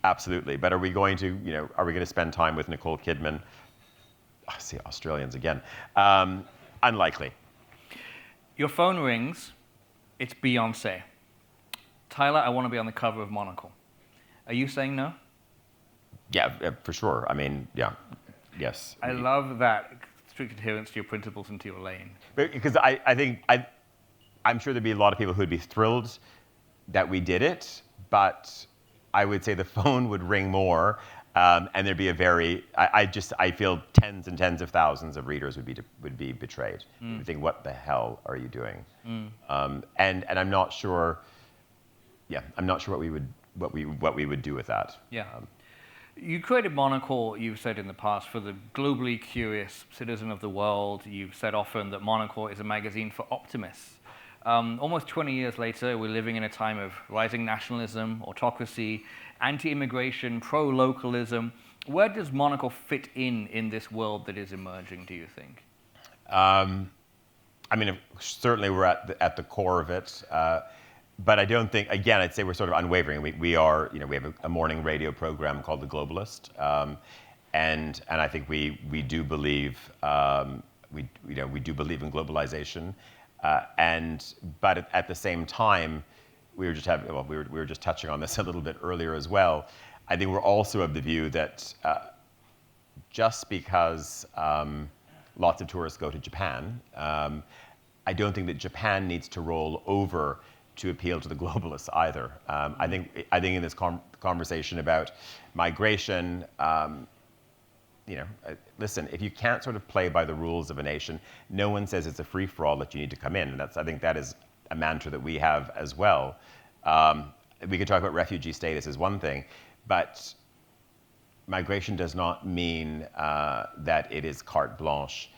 Absolutely. But are we going to spend time with Nicole Kidman? I see Australians again. Unlikely. Your phone rings. It's Beyoncé. Tyler, I want to be on the cover of Monocle. Are you saying no? Yeah, for sure. I mean, yeah, yes. I love that strict adherence to your principles and to your lane. Because I think I'm sure there'd be a lot of people who'd be thrilled that we did it, but I would say the phone would ring more, and there'd be a very, I feel tens and tens of thousands of readers would be betrayed. Would think, what the hell are you doing? And I'm not sure. Yeah, I'm not sure what we would do with that. Yeah. You created Monocle, you've said in the past, for the globally curious citizen of the world. You've said often that Monocle is a magazine for optimists. Almost 20 years later, we're living in a time of rising nationalism, autocracy, anti-immigration, pro-localism. Where does Monocle fit in this world that is emerging, do you think? I mean, certainly we're at the core of it. But I don't think, again, I'd say we're sort of unwavering. We have a morning radio program called The Globalist, and I think we do believe we do believe in globalization, but at the same time, we were just touching on this a little bit earlier as well. I think we're also of the view that just because lots of tourists go to Japan, I don't think that Japan needs to roll over to appeal to the globalists either. I think in this conversation about migration, listen, if you can't sort of play by the rules of a nation, no one says it's a free-for-all that you need to come in. And I think that is a mantra that we have as well. We could talk about refugee status as one thing, but migration does not mean that it is carte blanche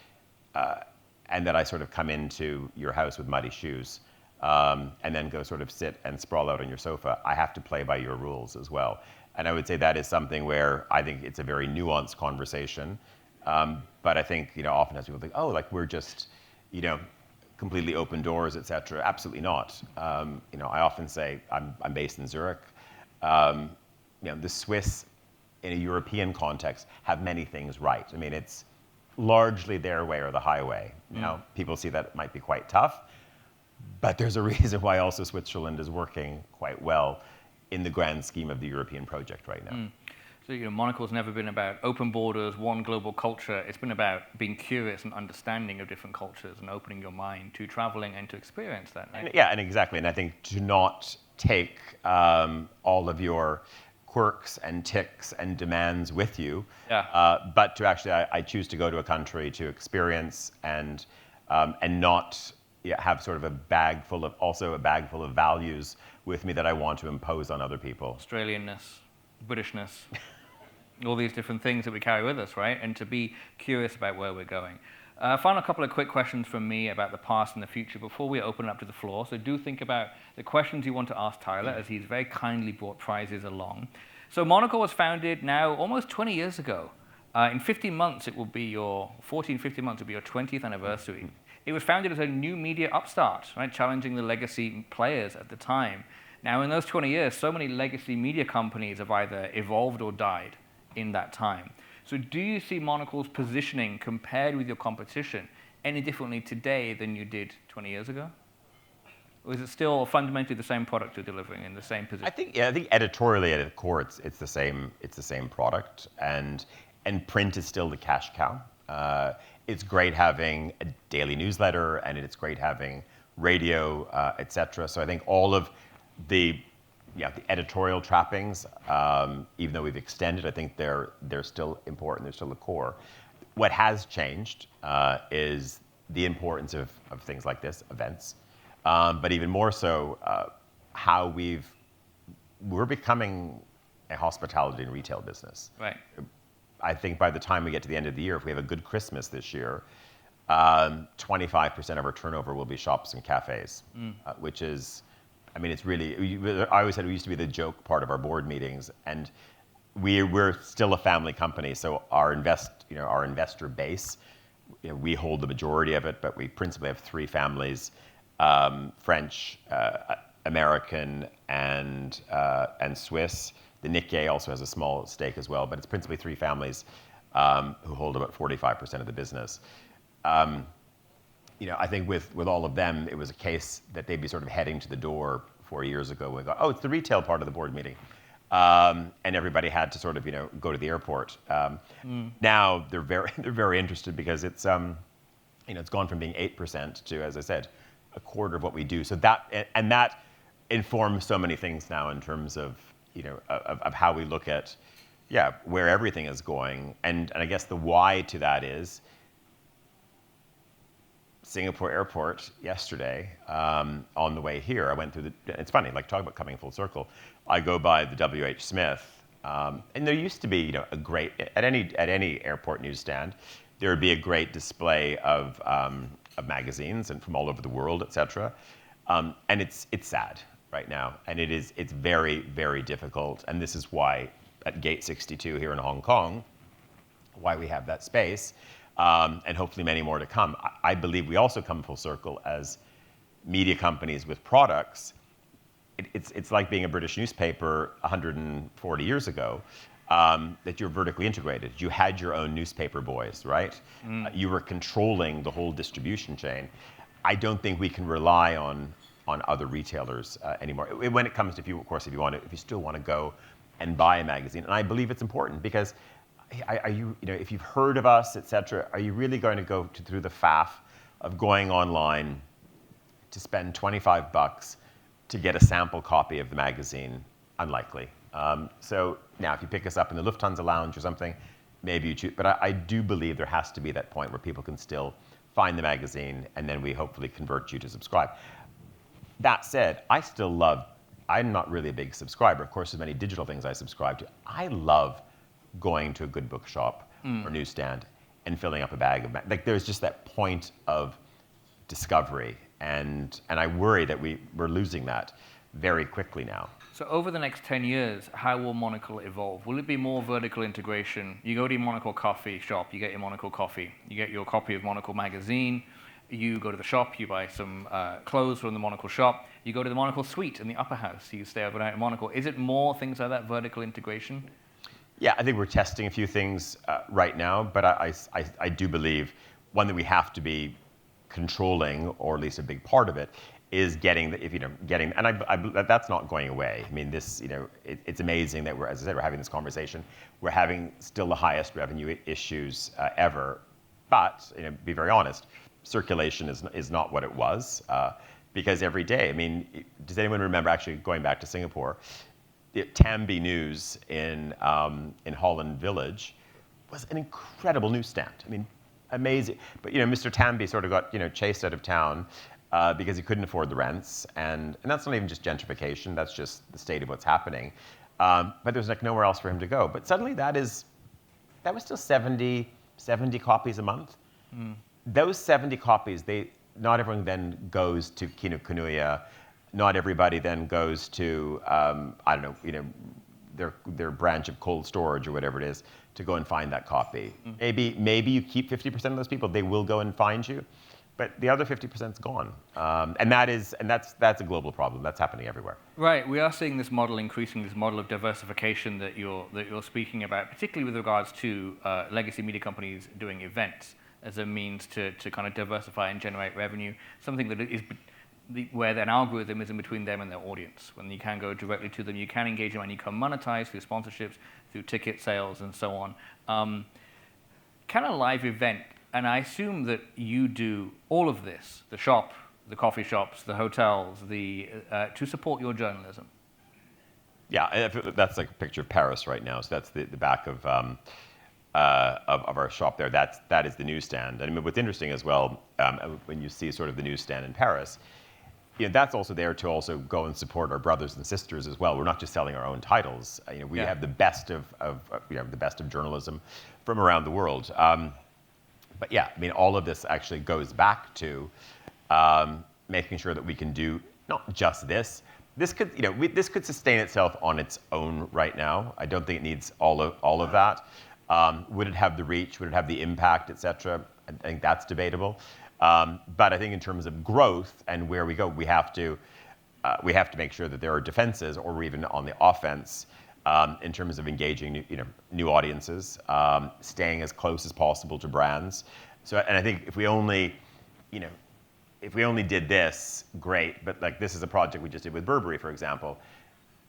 and that I sort of come into your house with muddy shoes. And then go sort of sit and sprawl out on your sofa. I have to play by your rules as well. And I would say that is something where I think it's a very nuanced conversation. But I think, oftentimes people think, oh, like we're just, completely open doors, et cetera. Absolutely not. I often say I'm based in Zurich. The Swiss in a European context have many things right. I mean, it's largely their way or the highway. Now, people see that it might be quite tough. But there's a reason why also Switzerland is working quite well in the grand scheme of the European project right now. So, Monocle's never been about open borders, one global culture. It's been about being curious and understanding of different cultures and opening your mind to traveling and to experience that. Right? And exactly. And I think to not take all of your quirks and tics and demands with you, but to actually, I choose to go to a country to experience and not have sort of a bag full of values with me that I want to impose on other people. Australianness, Britishness, all these different things that we carry with us, right? And to be curious about where we're going. Final couple of quick questions from me about the past and the future before we open it up to the floor. So do think about the questions you want to ask Tyler, as he's very kindly brought prizes along. So Monocle was founded now almost 20 years ago. In 15 months, it will be your 15 months will be your 20th anniversary. It was founded as a new media upstart, right, challenging the legacy players at the time. Now, in those 20 years, so many legacy media companies have either evolved or died in that time. So do you see Monocle's positioning compared with your competition any differently today than you did 20 years ago? Or is it still fundamentally the same product you're delivering in the same position? I think editorially at its core, it's the same product, and print is still the cash cow. It's great having a daily newsletter, and it's great having radio, et cetera. So I think all of the editorial trappings, even though we've extended, I think they're still important. They're still the core. What has changed is the importance of things like this, events, but even more so, how we're becoming a hospitality and retail business. Right. I think by the time we get to the end of the year, if we have a good Christmas this year, 25% of our turnover will be shops and cafes, which is, I mean, it's really, I always said it used to be the joke part of our board meetings, and we're still a family company, so our investor base, we hold the majority of it, but we principally have three families, French, American, and Swiss. The Nikkei also has a small stake as well, but it's principally three families who hold about 45% of the business. I think with all of them, it was a case that they'd be sort of heading to the door 4 years ago. We go, oh, it's the retail part of the board meeting. and everybody had to sort of go to the airport. Now they're very interested because it's it's gone from being 8% to, as I said, a quarter of what we do. So that informs so many things now in terms of of how we look at where everything is going, and I guess the why to that is Singapore airport yesterday. On the way here, I went through it's funny, like talk about coming full circle. I go by the W.H. Smith, and there used to be a great at any airport newsstand, there would be a great display of magazines and from all over the world, etc. And it's sad right now, and it's very, very difficult. And this is why at Gate 62 here in Hong Kong, why we have that space, and hopefully many more to come. I believe we also come full circle as media companies with products. It's like being a British newspaper 140 years ago, that you're vertically integrated. You had your own newspaper boys, right? You were controlling the whole distribution chain. I don't think we can rely on other retailers anymore. When it comes to, if you still want to go and buy a magazine, and I believe it's important because, are you, if you've heard of us, etc., are you really going to go through the faff of going online to spend $25 to get a sample copy of the magazine? Unlikely. So now, if you pick us up in the Lufthansa lounge or something, maybe you choose. But I do believe there has to be that point where people can still find the magazine, and then we hopefully convert you to subscribe. That said, I'm not really a big subscriber. Of course, there's many digital things I subscribe to. I love going to a good bookshop or newsstand and filling up a bag of there's just that point of discovery, and I worry that we're losing that very quickly now. So over the next 10 years, how will Monocle evolve? Will it be more vertical integration? You go to your Monocle coffee shop, you get your Monocle coffee, you get your copy of Monocle magazine, you go to the shop, you buy some clothes from the Monocle shop, you go to the Monocle suite in the upper house, you stay overnight in Monocle. Is it more things like that, vertical integration? Yeah, I think we're testing a few things right now, but I do believe one that we have to be controlling, or at least a big part of it, is getting, and that's not going away. I mean, it's amazing that as I said, we're having this conversation. We're having still the highest revenue issues ever, but be very honest, circulation is not what it was, because every day, I mean, does anyone remember actually going back to Singapore? Tambi News in Holland Village was an incredible newsstand. I mean, amazing. But Mr. Tambi sort of got chased out of town because he couldn't afford the rents, and that's not even just gentrification. That's just the state of what's happening. But there's nowhere else for him to go. But suddenly that was still 70 copies a month. Those 70 copies, not everyone then goes to Kinokuniya. Not everybody then goes to their branch of cold storage or whatever it is to go and find that copy. Maybe you keep 50% of those people. They will go and find you, but the other 50% is gone. And that's a global problem. That's happening everywhere. Right. We are seeing this model increasing, this model of diversification that you're speaking about, particularly with regards to legacy media companies doing events as a means to kind of diversify and generate revenue. Something that is where an algorithm is in between them and their audience. When you can go directly to them, you can engage them and you can monetize through sponsorships, through ticket sales, and so on. Can a live event, and I assume that you do all of this, the shop, the coffee shops, the hotels, to support your journalism? Yeah, that's like a picture of Paris right now. So that's the back of our shop there. That is the newsstand. And I mean, what's interesting as well, when you see sort of the newsstand in Paris, that's also there to also go and support our brothers and sisters as well. We're not just selling our own titles. We have the best of the best of journalism from around the world. But yeah, I mean, all of this actually goes back to making sure that we can do not just this. This could this could sustain itself on its own right now. I don't think it needs all of that. Would it have the reach? Would it have the impact, etc.? I think that's debatable. But I think in terms of growth and where we go, we have to make sure that there are defenses, or we're even on the offense in terms of engaging new audiences, staying as close as possible to brands. So, and I think if we only did this, great. But like this is a project we just did with Burberry, for example.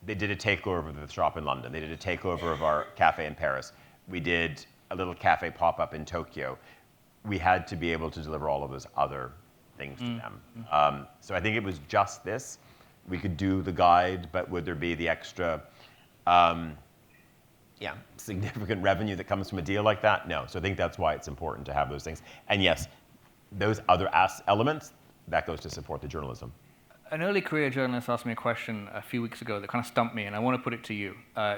They did a takeover of the shop in London. They did a takeover of our cafe in Paris. We did a little cafe pop-up in Tokyo. We had to be able to deliver all of those other things to them. So I think it was just this. We could do the guide, but would there be the extra significant revenue that comes from a deal like that? No. So I think that's why it's important to have those things. And yes, those other elements, that goes to support the journalism. An early career journalist asked me a question a few weeks ago that kind of stumped me, and I want to put it to you.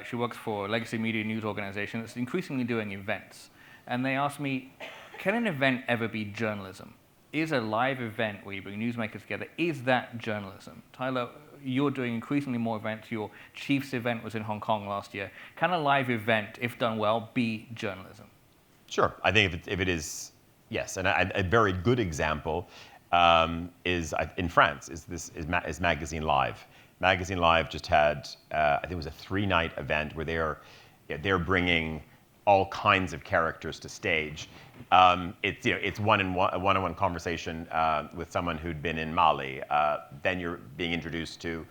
She works for a legacy media news organization that's increasingly doing events. And they asked me, can an event ever be journalism? Is a live event where you bring newsmakers together, is that journalism? Tyler, you're doing increasingly more events. Your Chiefs event was in Hong Kong last year. Can a live event, if done well, be journalism? Sure. I think if it is, yes. And a very good example is in France is Magazine Live. Magazine Live just had I think it was a 3-night event where they're bringing all kinds of characters to stage. It's a one-on-one conversation with someone who'd been in Mali. Then you're being introduced to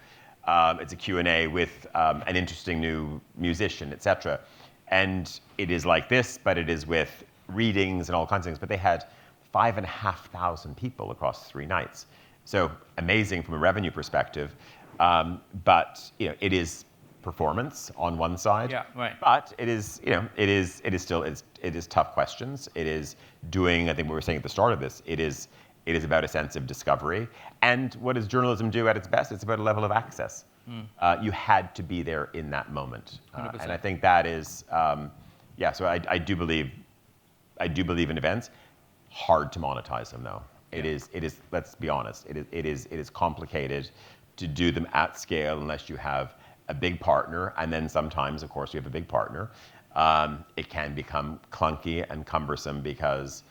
it's a Q&A with an interesting new musician, etc. And it is like this, but it is with readings and all kinds of things. But they had 5,500 people across 3 nights. So amazing from a revenue perspective. But it is performance on one side. Yeah, right. But it is tough questions. It is doing, I think what we were saying at the start of this, it is about a sense of discovery. And what does journalism do at its best? It's about a level of access. You had to be there in that moment. And I think that is, so I do believe in events. Hard to monetize them though. It is, let's be honest, it is complicated to do them at scale unless you have a big partner, and then sometimes, of course, we have a big partner. It can become clunky and cumbersome because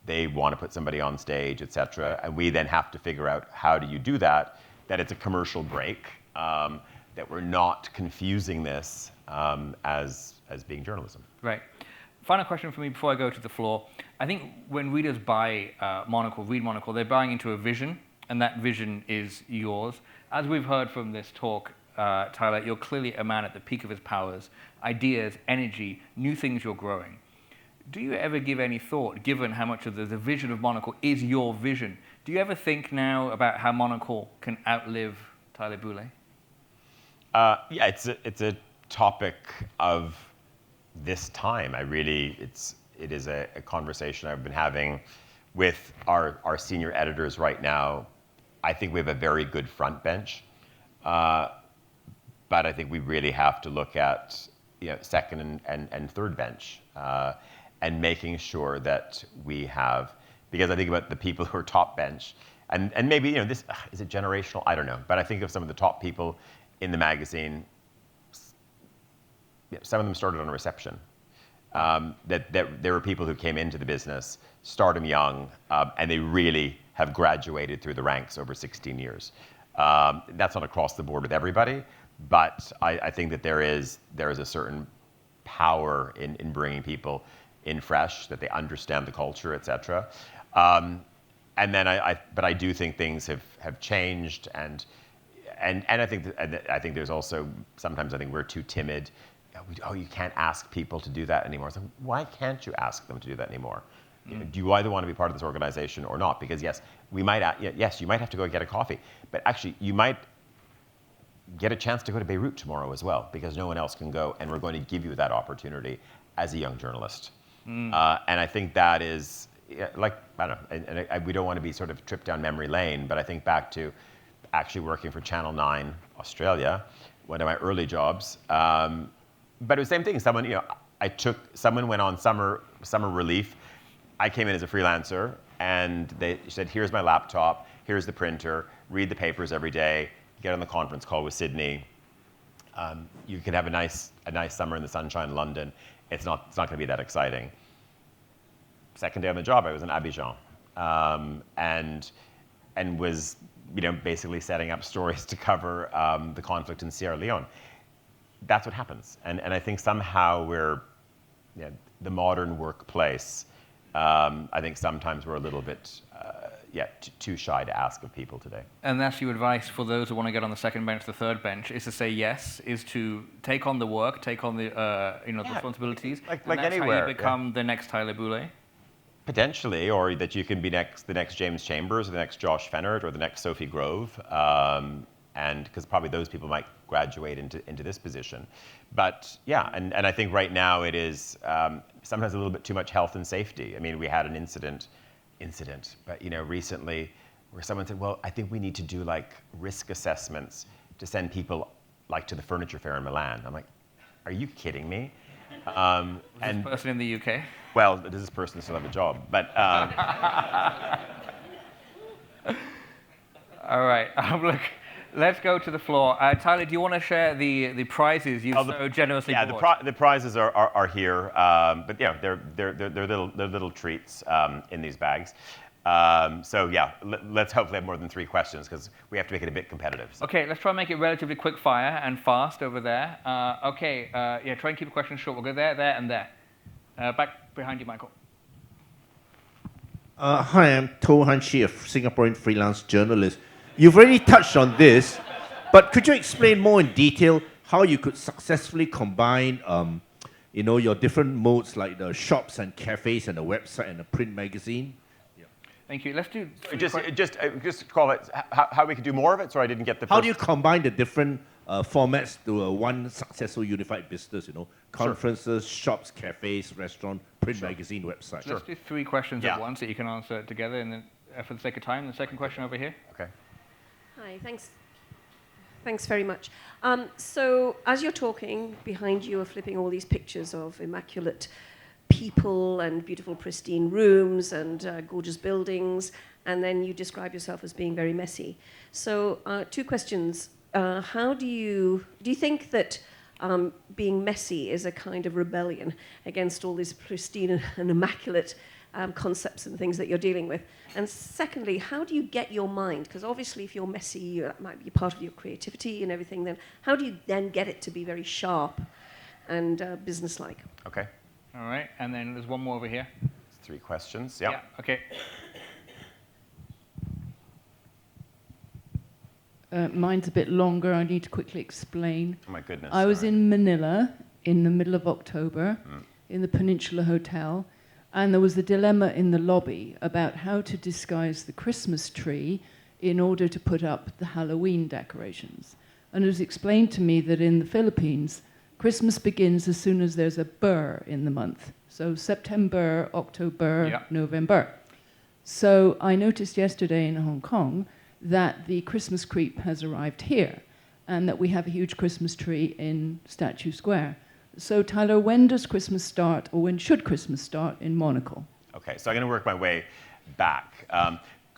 they want to put somebody on stage, etc. And we then have to figure out how do you do that it's a commercial break, that we're not confusing this as being journalism. Right. Final question for me before I go to the floor. I think when readers buy Monocle, read Monocle, they're buying into a vision, and that vision is yours. As we've heard from this talk, Tyler, you're clearly a man at the peak of his powers, ideas, energy, new things you're growing. Do you ever give any thought, given how much of the vision of Monocle is your vision, do you ever think now about how Monocle can outlive Tyler Brûlé? It's a topic of this time. It is a conversation I've been having with our senior editors right now. I think we have a very good front bench. But I think we really have to look at second and third bench and making sure that we have, because I think about the people who are top bench, and maybe this is it generational? I don't know, but I think of some of the top people in the magazine. Some of them started on a reception. That there were people who came into the business, stardom young, and they really have graduated through the ranks over 16 years. That's not across the board with everybody. But I think that there is a certain power in bringing people in fresh, that they understand the culture, etc. And then I do think things have changed, and I think there's also sometimes I think we're too timid. You can't ask people to do that anymore. So why can't you ask them to do that anymore? Do you either want to be part of this organization or not? Because yes, you might have to go get a coffee, but actually you might get a chance to go to Beirut tomorrow as well, because no one else can go, and we're going to give you that opportunity as a young journalist. And I think that is, I don't know, and we don't want to be sort of tripped down memory lane, but I think back to actually working for Channel 9 Australia, one of my early jobs. But it was the same thing. Someone went on summer relief. I came in as a freelancer, and they said, here's my laptop, here's the printer, read the papers every day, get on the conference call with Sydney. You can have a nice summer in the sunshine in London. It's not going to be that exciting. Second day on the job, I was in Abidjan, and was basically setting up stories to cover the conflict in Sierra Leone. That's what happens, and I think somehow we're the modern workplace. I think sometimes we're a little bit too shy to ask of people today. And that's your advice for those who want to get on the second bench, the third bench, is to say yes, is to take on the work, take on the the responsibilities. Like that's anywhere. How you become the next Tyler Brûlé. Potentially, or that you can be the next James Chambers, or the next Josh Fennert, or the next Sophie Grove, and because probably those people might graduate into this position. But yeah, and I think right now it is sometimes a little bit too much health and safety. I mean, we had an incident, but recently where someone said, well, I think we need to do like risk assessments to send people like to the furniture fair in Milan. I'm like, are you kidding me? And this person in the UK? Well, does this person still have a job? But all right, look, let's go to the floor. Tyler, do you want to share the prizes you so generously bought? Yeah, the prizes are here, but they're little treats in these bags. So yeah, let's hopefully have more than 3 questions because we have to make it a bit competitive. So. Okay, let's try and make it relatively quick fire and fast over there. Try and keep the questions short. We'll go there, there, and there. Back behind you, Michael. Hi, I'm To Han Chi, a Singaporean freelance journalist. You've already touched on this, but could you explain more in detail how you could successfully combine your different modes like the shops and cafes and the website and the print magazine? Thank you. Let's do just call it how we could do more of it. So I didn't get the. How do you combine the different formats to one successful unified business? Conferences, shops, cafes, restaurant, print magazine, website. Let's do 3 questions at once that you can answer together, and then for the sake of time, the second question over here. Okay. Hi. Thanks very much. So as you're talking, behind you are flipping all these pictures of immaculate people and beautiful pristine rooms and gorgeous buildings, and then you describe yourself as being very messy. So 2 questions. How do you think that being messy is a kind of rebellion against all these pristine and immaculate concepts and things that you're dealing with? And secondly, how do you get your mind? Because obviously if you're messy, that might be part of your creativity and everything. Then how do you then get it to be very sharp and businesslike? Okay. All right, and then there's one more over here. 3 questions. Yeah. Okay. Mine's a bit longer. I need to quickly explain. Oh my goodness. I was in Manila in the middle of October in the Peninsula Hotel, and there was a dilemma in the lobby about how to disguise the Christmas tree in order to put up the Halloween decorations. And it was explained to me that in the Philippines, Christmas begins as soon as there's a burr in the month. So September, October, November. So I noticed yesterday in Hong Kong that the Christmas creep has arrived here and that we have a huge Christmas tree in Statue Square. So Tyler, when does Christmas start, or when should Christmas start in Monocle? Okay, so I'm going to work my way back.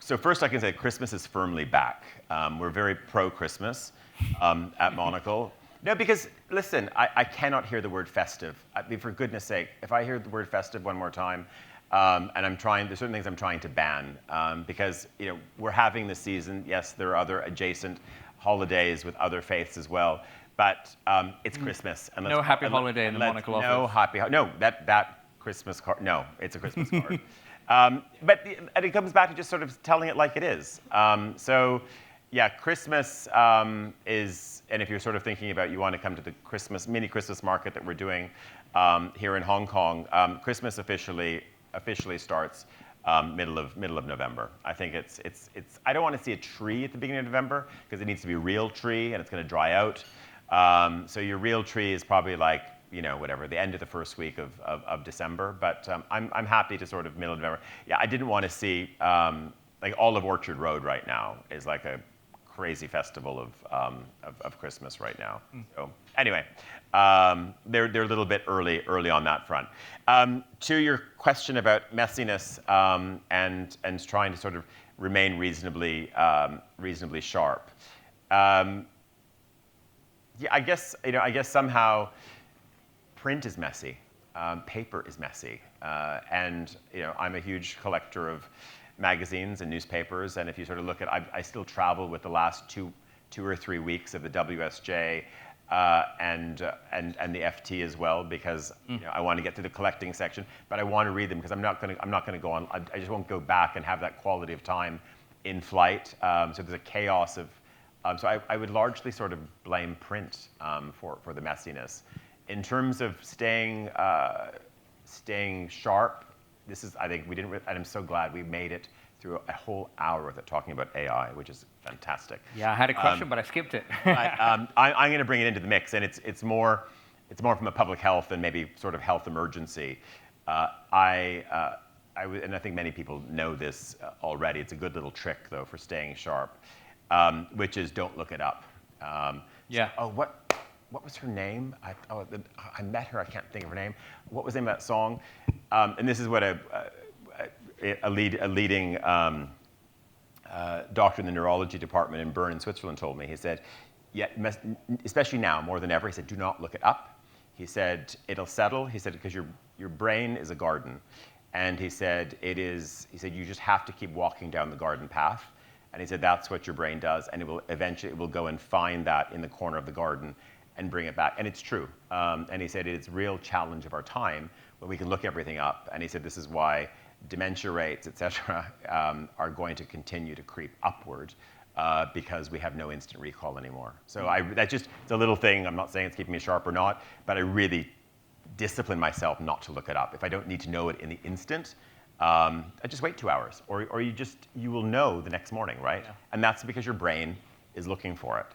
So first I can say Christmas is firmly back. We're very pro-Christmas at Monocle. No, because, listen, I cannot hear the word festive. I mean, for goodness sake, if I hear the word festive one more time, and there's certain things I'm trying to ban, because, we're having this season. Yes, there are other adjacent holidays with other faiths as well, but it's Christmas. And no happy holiday in the Monocle office. No, that Christmas card, no, it's a Christmas card. But and it comes back to just sort of telling it like it is. Yeah, Christmas is, and if you're sort of thinking about you want to come to the mini Christmas market that we're doing here in Hong Kong, Christmas officially starts middle of November. I think it's I don't want to see a tree at the beginning of November because it needs to be a real tree and it's going to dry out. So your real tree is probably like the end of the first week of December. But I'm happy to sort of middle of November. Yeah, I didn't want to see like all of Orchard Road right now is like a crazy festival of Christmas right now. So anyway, they're a little bit early on that front. To your question about messiness and trying to sort of remain reasonably sharp. Yeah, I guess somehow print is messy, paper is messy, and I'm a huge collector of magazines and newspapers, and if you sort of look at, I still travel with the last two or three weeks of the WSJ. and the FT as well, because I want to get to the collecting section, but I want to read them because I'm not going to go on. I just won't go back and have that quality of time in flight. So there's a chaos of. So I would largely sort of blame print for the messiness. In terms of staying sharp, this is, I think we didn't, and I'm so glad we made it through a whole hour with it talking about AI, which is fantastic. Yeah, I had a question, but I skipped it. I'm going to bring it into the mix, and it's more from a public health and maybe sort of health emergency. And I think many people know this already. It's a good little trick, though, for staying sharp, which is don't look it up. Yeah. So, what was her name? I met her. I can't think of her name. What was the name of that song? And this is what a leading doctor in the neurology department in Bern in Switzerland told me. He said, especially now more than ever, he said, do not look it up. He said, it'll settle. He said, because your brain is a garden. And he said, he said, you just have to keep walking down the garden path. And he said, that's what your brain does. And it will go and find that in the corner of the garden and bring it back. And it's true. And he said, it's a real challenge of our time when we can look everything up. And he said, this is why dementia rates, et cetera, are going to continue to creep upward because we have no instant recall anymore. So it's a little thing. I'm not saying it's keeping me sharp or not, but I really discipline myself not to look it up. If I don't need to know it in the instant, I just wait 2 hours, or you will know the next morning, right? Yeah. And that's because your brain is looking for it.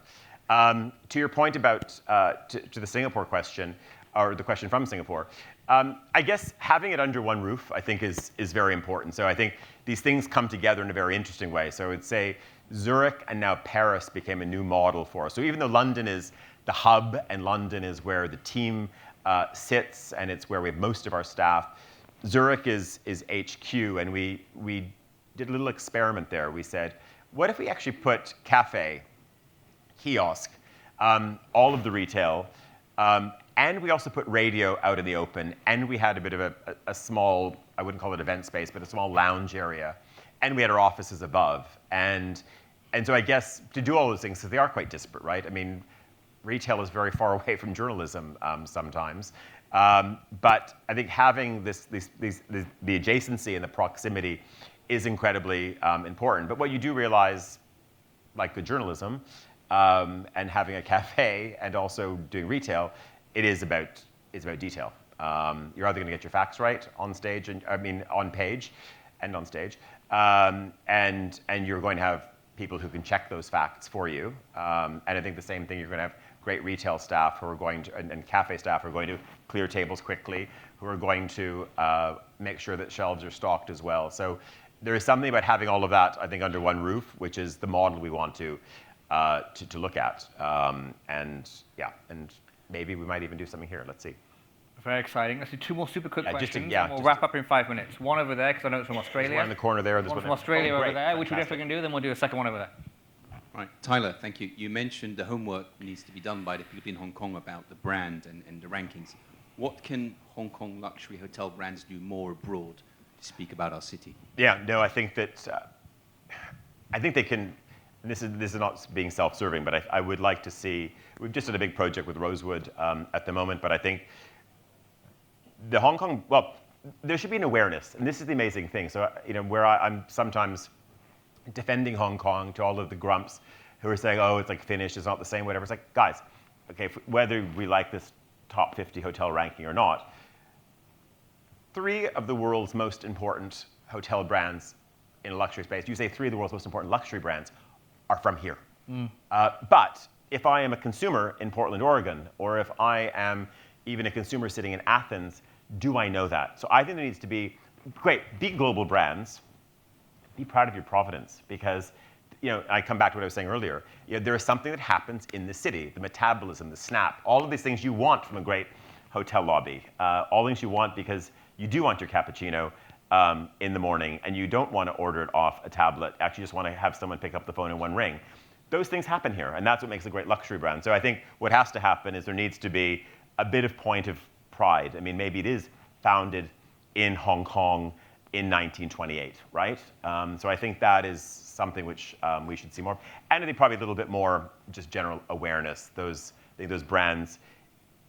To your point about to the Singapore question, or the question from Singapore, I guess having it under one roof, I think, is very important. So I think these things come together in a very interesting way. So I would say Zurich and now Paris became a new model for us. So even though London is the hub and London is where the team sits and it's where we have most of our staff, Zurich is HQ, and we did a little experiment there. We said, what if we actually put cafe, kiosk, all of the retail, and we also put radio out in the open, and we had a bit of a small, I wouldn't call it event space, but a small lounge area, and we had our offices above. And so I guess to do all those things, because they are quite disparate, right? I mean, retail is very far away from journalism sometimes. But I think having the adjacency and the proximity is incredibly important. But what you do realize, like good journalism, and having a cafe and also doing retail, it's about detail. You're either going to get your facts right on stage, on page, and on stage, and you're going to have people who can check those facts for you. And I think the same thing, you're going to have great retail staff who are going to, and cafe staff who are going to clear tables quickly, who are going to make sure that shelves are stocked as well. So there is something about having all of that, I think, under one roof, which is the model we want to look at. And maybe we might even do something here. Let's see. Very exciting. Let's do two more super quick questions. And we'll wrap up in 5 minutes. One over there, because I know it's from Australia. There's one in the corner there. One from Australia over there, which we definitely can do. Then we'll do a second one over there. Right. Tyler, thank you. You mentioned the homework needs to be done by the people in Hong Kong about the brand and the rankings. What can Hong Kong luxury hotel brands do more abroad to speak about our city? Yeah, no, I think that, I think they can, this is not being self-serving, but I would like to see, we've just done a big project with Rosewood at the moment, but I think the Hong Kong, well, there should be an awareness, and this is the amazing thing. So, where I'm sometimes defending Hong Kong to all of the grumps who are saying, oh, it's like finished, it's not the same, whatever. It's like, guys, okay, whether we like this top 50 hotel ranking or not, 3 of the world's most important hotel brands in a luxury space, you say 3 of the world's most important luxury brands are from here. But if I am a consumer in Portland, Oregon, or if I am even a consumer sitting in Athens, do I know that? So I think there needs to be, great, big global brands, be proud of your provenance, because I come back to what I was saying earlier. There is something that happens in the city, the metabolism, the snap, all of these things you want from a great hotel lobby, all things you want because you do want your cappuccino in the morning, and you don't want to order it off a tablet. Actually, just want to have someone pick up the phone in one ring. Those things happen here, and that's what makes a great luxury brand. So I think what has to happen is there needs to be a bit of point of pride. I mean, maybe it is founded in Hong Kong in 1928, right? So I think that is something which we should see more. And I think probably a little bit more just general awareness. Those think those brands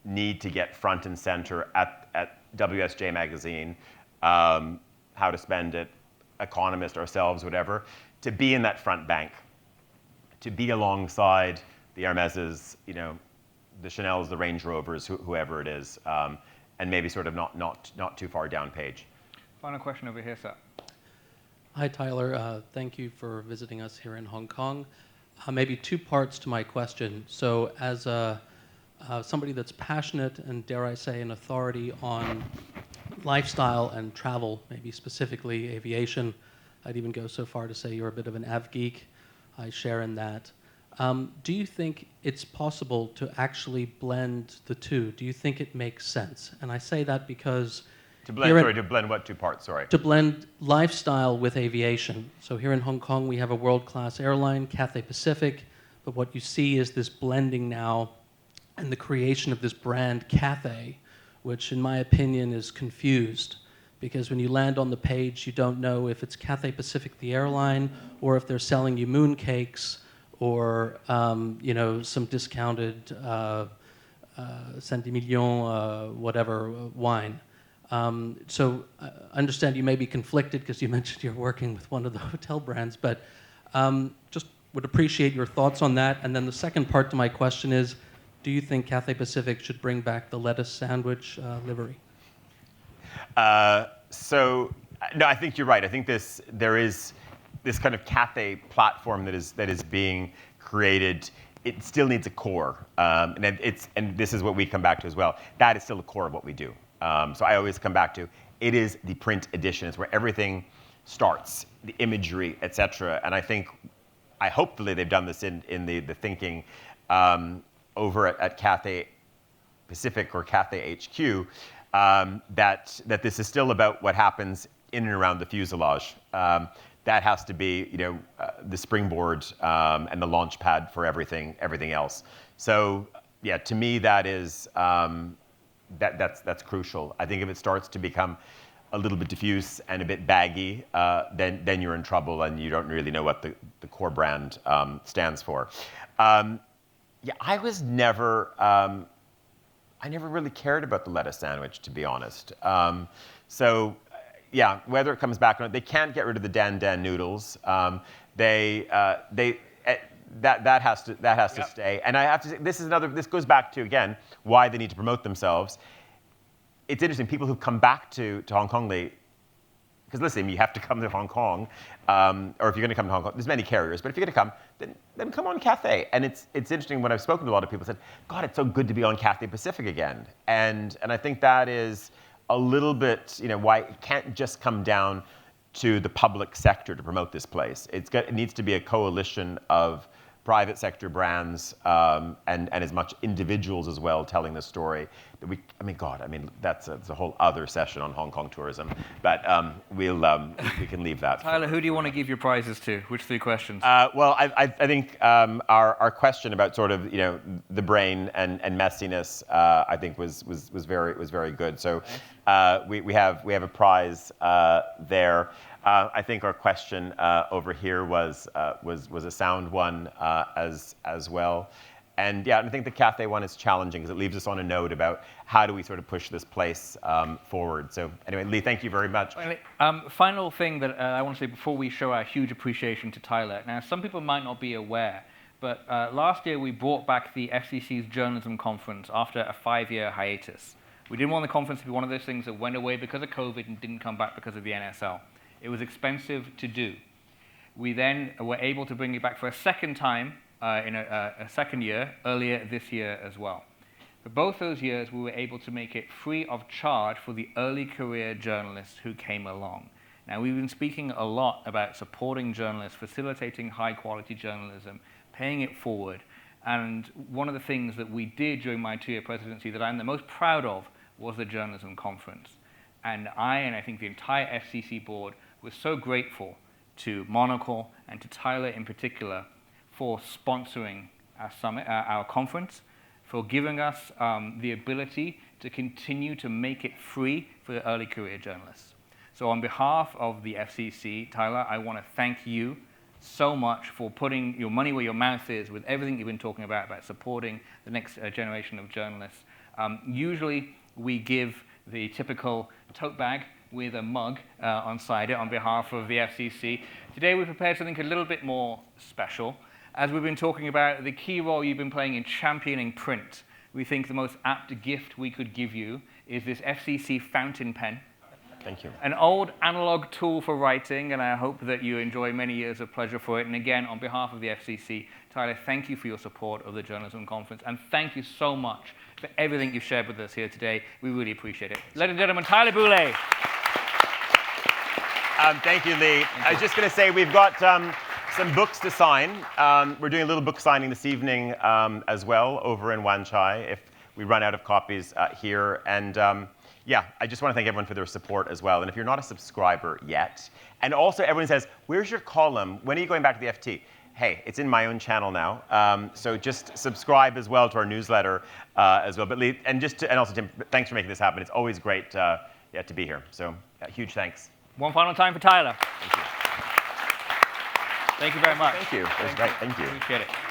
need to get front and center at WSJ Magazine, How to Spend It, Economist, ourselves, whatever, to be in that front bank, to be alongside the Hermeses, the Chanels, the Range Rovers, whoever it is, and maybe sort of not too far down page. Final question over here, sir. Hi, Tyler. Thank you for visiting us here in Hong Kong. Maybe two parts to my question. So as somebody that's passionate and, dare I say, an authority on lifestyle and travel, maybe specifically aviation, I'd even go so far to say you're a bit of an av geek. I share in that. Do you think it's possible to actually blend the two? Do you think it makes sense? And I say that because... To blend what two parts, sorry? To blend lifestyle with aviation. So here in Hong Kong, we have a world-class airline, Cathay Pacific, but what you see is this blending now and the creation of this brand, Cathay, which in my opinion is confused, because when you land on the page, you don't know if it's Cathay Pacific, the airline, or if they're selling you mooncakes, or some discounted Saint-Emilion, whatever, wine. So I understand you may be conflicted because you mentioned you're working with one of the hotel brands, but just would appreciate your thoughts on that. And then the second part to my question is, do you think Cathay Pacific should bring back the lettuce sandwich livery? No, I think you're right. I think there is this kind of Cathay platform that is being created. It still needs a core, and this is what we come back to as well. That is still the core of what we do. So I always come back to, it is the print edition. It's where everything starts, the imagery, etc. And hopefully they've done this in the thinking over at Cathay Pacific or Cathay HQ, that this is still about what happens in and around the fuselage. That has to be, the springboard and the launch pad for everything else. So yeah, to me that is. That's crucial. I think if it starts to become a little bit diffuse and a bit baggy, then you're in trouble and you don't really know what the core brand stands for. I never really cared about the lettuce sandwich, to be honest. Whether it comes back or not, they can't get rid of the Dan Dan noodles. That has to stay. And I have to say, this goes back to, again, why they need to promote themselves. It's interesting, people who come back to Hong Kong, because listen, you have to come to Hong Kong, or if you're going to come to Hong Kong, there's many carriers, but if you're going to come, then come on Cathay. And it's interesting, when I've spoken to a lot of people, said, God, it's so good to be on Cathay Pacific again. And I think that is a little bit, why it can't just come down to the public sector to promote this place. It needs to be a coalition of private sector brands and as much individuals as well telling the story. That's a whole other session on Hong Kong tourism. But we can leave that. Tyler, who do you want to give your prizes to? Which three questions? I think our question about sort of the brain and messiness I think was very good. So we have a prize there. I think our question over here was a sound one as well. And I think the Cathay one is challenging because it leaves us on a note about how do we sort of push this place forward. So anyway, Lee, thank you very much. Final thing that I want to say before we show our huge appreciation to Tyler. Now, some people might not be aware, but last year we brought back the FCC's journalism conference after a 5-year hiatus. We didn't want the conference to be one of those things that went away because of COVID and didn't come back because of the NSL. It was expensive to do. We then were able to bring it back for a second time in a second year, earlier this year as well. For both those years, we were able to make it free of charge for the early career journalists who came along. Now, we've been speaking a lot about supporting journalists, facilitating high quality journalism, paying it forward. And one of the things that we did during my 2-year presidency that I'm the most proud of was the journalism conference. And I think the entire FCC board was so grateful to Monocle and to Tyler in particular for sponsoring our summit, our conference, for giving us the ability to continue to make it free for the early career journalists. So on behalf of the FCC, Tyler, I want to thank you so much for putting your money where your mouth is with everything you've been talking about supporting the next generation of journalists. Usually, we give the typical tote bag with a mug inside it on behalf of the FCC. Today, we prepared something a little bit more special. As we've been talking about the key role you've been playing in championing print, we think the most apt gift we could give you is this FCC fountain pen. Thank you. An old analog tool for writing, and I hope that you enjoy many years of pleasure for it. And again, on behalf of the FCC, Tyler, thank you for your support of the Journalism Conference, and thank you so much for everything you've shared with us here today. We really appreciate it. Ladies and gentlemen, Tyler Brûlé. Thank you, Lee. I was just going to say we've got some books to sign. We're doing a little book signing this evening as well over in Wan Chai if we run out of copies here. And yeah, I just want to thank everyone for their support as well. And if you're not a subscriber yet, and also everyone says, where's your column? When are you going back to the FT? Hey, it's in my own channel now. So just subscribe as well to our newsletter as well. But Lee, and also Tim, thanks for making this happen. It's always great to be here. So huge thanks. One final time for Tyler. Thank you. Thank you very much. Thank you. It was great. Thank you. Appreciate it.